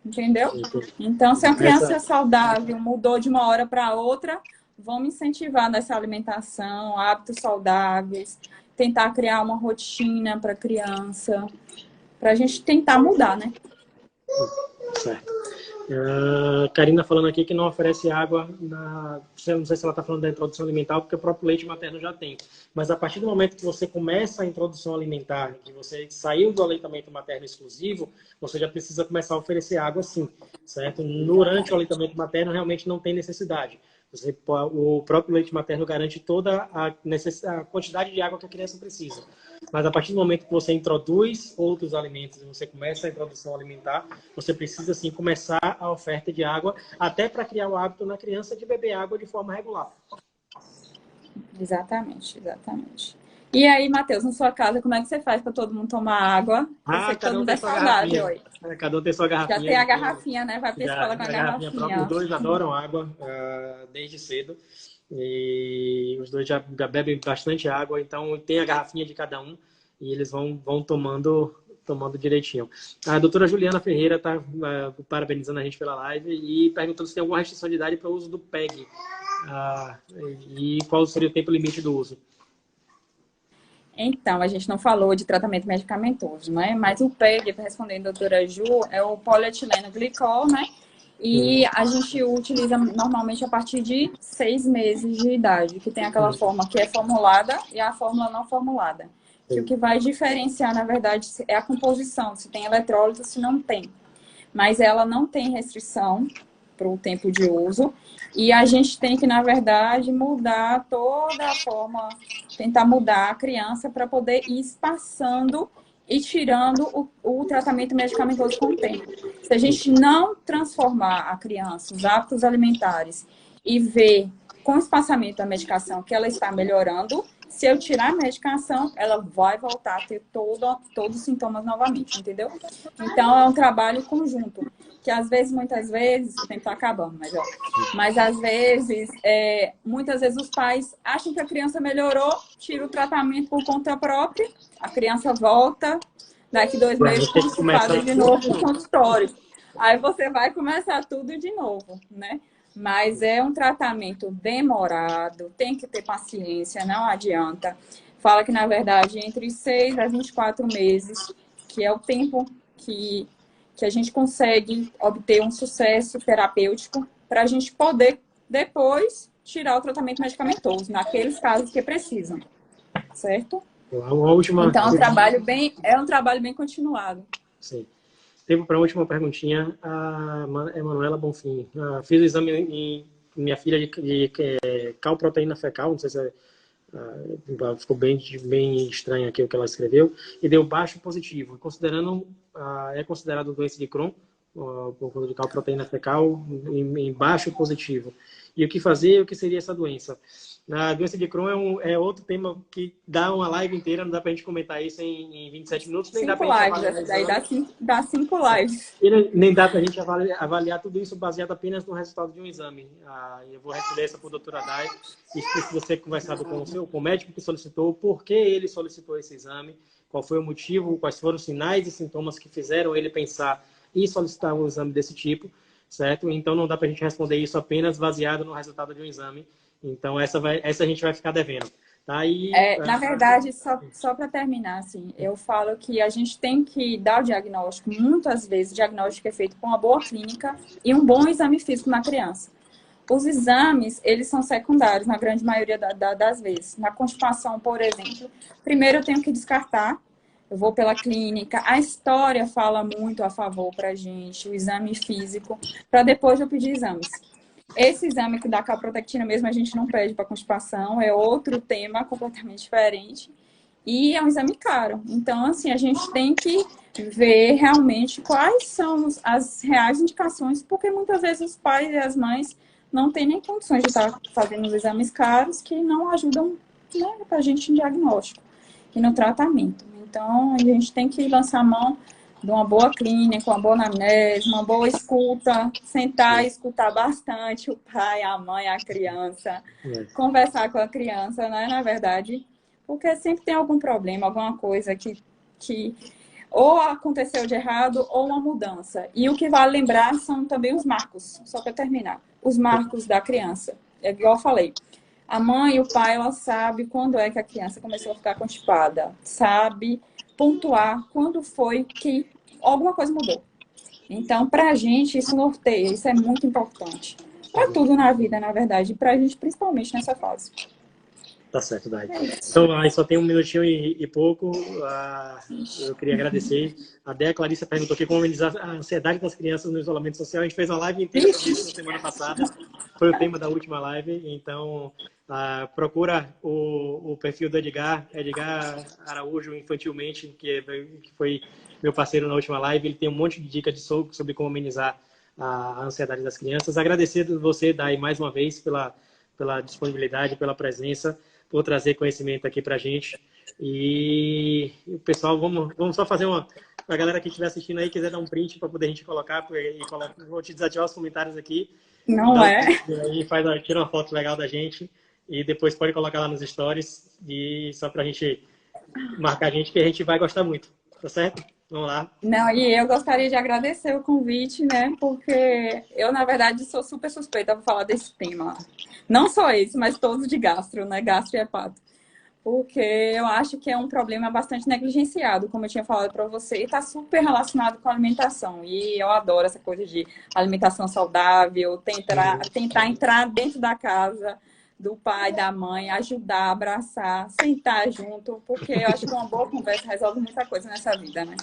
Entendeu? Então, se a criança é saudável, mudou de uma hora para outra, vamos incentivar nessa alimentação, hábitos saudáveis, tentar criar uma rotina para a criança, para a gente tentar mudar, né? Certo. Karina falando aqui que não oferece água não sei se ela está falando da introdução alimentar, porque o próprio leite materno já tem. Mas a partir do momento que você começa a introdução alimentar, que você saiu do aleitamento materno exclusivo, você já precisa começar a oferecer água sim, certo? Durante o aleitamento materno realmente não tem necessidade. O próprio leite materno garante toda a quantidade de água que a criança precisa. Mas a partir do momento que você introduz outros alimentos e você começa a introdução alimentar, você precisa sim começar a oferta de água, até para criar o hábito na criança de beber água de forma regular. Exatamente, exatamente. E aí, Matheus, na sua casa, como é que você faz para todo mundo tomar água? Eu sei que todo mundo é saudável. Cada um tem sua garrafinha. Já tem a garrafinha, né? Vai para a escola com a garrafinha. Os dois adoram água desde cedo. E os dois já bebem bastante água, então tem a garrafinha de cada um e eles vão tomando tomando direitinho. A doutora Juliana Ferreira está parabenizando a gente pela live e perguntando se tem alguma restrição de idade para o uso do PEG e qual seria o tempo limite do uso. Então, a gente não falou de tratamento medicamentoso, né? Mas o PEG, respondendo a doutora Ju, é o polietileno glicol, né? E a gente utiliza normalmente a partir de 6 meses de idade, que tem aquela forma que é formulada e a fórmula não formulada. Que o que vai diferenciar, na verdade, é a composição, se tem eletrólito, se não tem. Mas ela não tem restrição para o tempo de uso. E a gente tem que, na verdade, mudar toda a forma, tentar mudar a criança para poder ir espaçando e tirando o tratamento medicamentoso com o tempo. Se a gente não transformar a criança, os hábitos alimentares, e ver com o espaçamento da medicação que ela está melhorando, se eu tirar a medicação, ela vai voltar a ter todos os sintomas novamente, entendeu? Então, é um trabalho conjunto, que às vezes, muitas vezes, o tempo está acabando, mas às vezes, muitas vezes os pais acham que a criança melhorou, tira o tratamento por conta própria, a criança volta, daqui 2 meses, consultada de novo no consultório. Aí você vai começar tudo de novo, né? Mas é um tratamento demorado, tem que ter paciência, não adianta. Fala que, na verdade, entre 6 a 24 meses, que é o tempo que a gente consegue obter um sucesso terapêutico para a gente poder, depois, tirar o tratamento medicamentoso, naqueles casos que precisam, certo? Então, é um trabalho bem continuado. Sim. Tempo para a última perguntinha. A Emanuela Bonfim. Fiz o exame em minha filha de calproteína fecal, não sei se ficou bem estranho aqui o que ela escreveu, e deu baixo positivo. É considerado doença de Crohn, por conta de calproteína fecal, em baixo positivo. E o que fazer e o que seria essa doença? A doença de Crohn é outro tema que dá uma live inteira, não dá pra gente comentar isso em 27 minutos, nem 5 dá pra gente lives, daí dá 5 lives. E nem dá pra gente avaliar tudo isso baseado apenas no resultado de um exame. Eu vou responder essa pro doutor Adai, e se você conversado com o médico que solicitou, por que ele solicitou esse exame, qual foi o motivo, quais foram os sinais e sintomas que fizeram ele pensar em solicitar um exame desse tipo, certo? Então não dá pra gente responder isso apenas baseado no resultado de um exame. Então, essa a gente vai ficar devendo. Tá? Na verdade, só para terminar, assim, eu falo que a gente tem que dar o diagnóstico. Muitas vezes, o diagnóstico é feito com uma boa clínica e um bom exame físico na criança. Os exames, eles são secundários, na grande maioria das vezes. Na constipação, por exemplo, primeiro eu tenho que descartar. Eu vou pela clínica. A história fala muito a favor para a gente, o exame físico, para depois eu pedir exames. Esse exame da calprotectina mesmo a gente não pede para constipação, é outro tema completamente diferente e é um exame caro. Então, assim, a gente tem que ver realmente quais são as reais indicações, porque muitas vezes os pais e as mães não têm nem condições de estar fazendo os exames caros que não ajudam, né, para a gente em diagnóstico e no tratamento. Então, a gente tem que lançar a mão de uma boa clínica, uma boa anamnese, uma boa escuta, sentar e escutar bastante o pai, a mãe, a criança, conversar com a criança, né, na verdade, porque sempre tem algum problema, alguma coisa que ou aconteceu de errado ou uma mudança. E o que vale lembrar são também os marcos, só para terminar, os marcos da criança. É igual eu falei, a mãe e o pai, ela sabe quando é que a criança começou a ficar constipada, sabe pontuar quando foi que alguma coisa mudou. Então, para a gente, isso norteia, isso é muito importante. Para tudo na vida, na verdade, e para a gente, principalmente nessa fase. Tá certo, Dai. Então, aí só tem 1 minutinho e pouco. Eu queria agradecer. A Dea Clarissa perguntou aqui como amenizar a ansiedade das crianças no isolamento social. A gente fez uma live inteira sobre isso na semana passada. Foi o tema da última live. Então, procura o perfil do Edgar Araújo Infantilmente, que foi meu parceiro na última live. Ele tem um monte de dicas sobre como amenizar a ansiedade das crianças. Agradecer você, Dai, mais uma vez pela disponibilidade, pela presença, por trazer conhecimento aqui pra gente. E pessoal, vamos só fazer uma... Pra galera que estiver assistindo aí, quiser dar um print para poder a gente colocar, vou te desativar os comentários aqui. Não é? Aí tira uma foto legal da gente e depois pode colocar lá nos stories, e só pra gente marcar a gente, que a gente vai gostar muito. Tá certo? Vamos lá. Não, e eu gostaria de agradecer o convite, né? Porque eu, na verdade, sou super suspeita para falar desse tema. Não só esse, mas todos de gastro, né? Gastro e hepato. Porque eu acho que é um problema bastante negligenciado, como eu tinha falado para você, e está super relacionado com a alimentação. E eu adoro essa coisa de alimentação saudável, tentar entrar dentro da casa do pai, da mãe, ajudar, abraçar, sentar junto, porque eu acho que uma boa conversa resolve muita coisa nessa vida, né?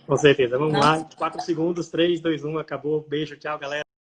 Com certeza. Vamos Não lá. 4 segundos. 3, 2, 1. Acabou. Beijo. Tchau, galera.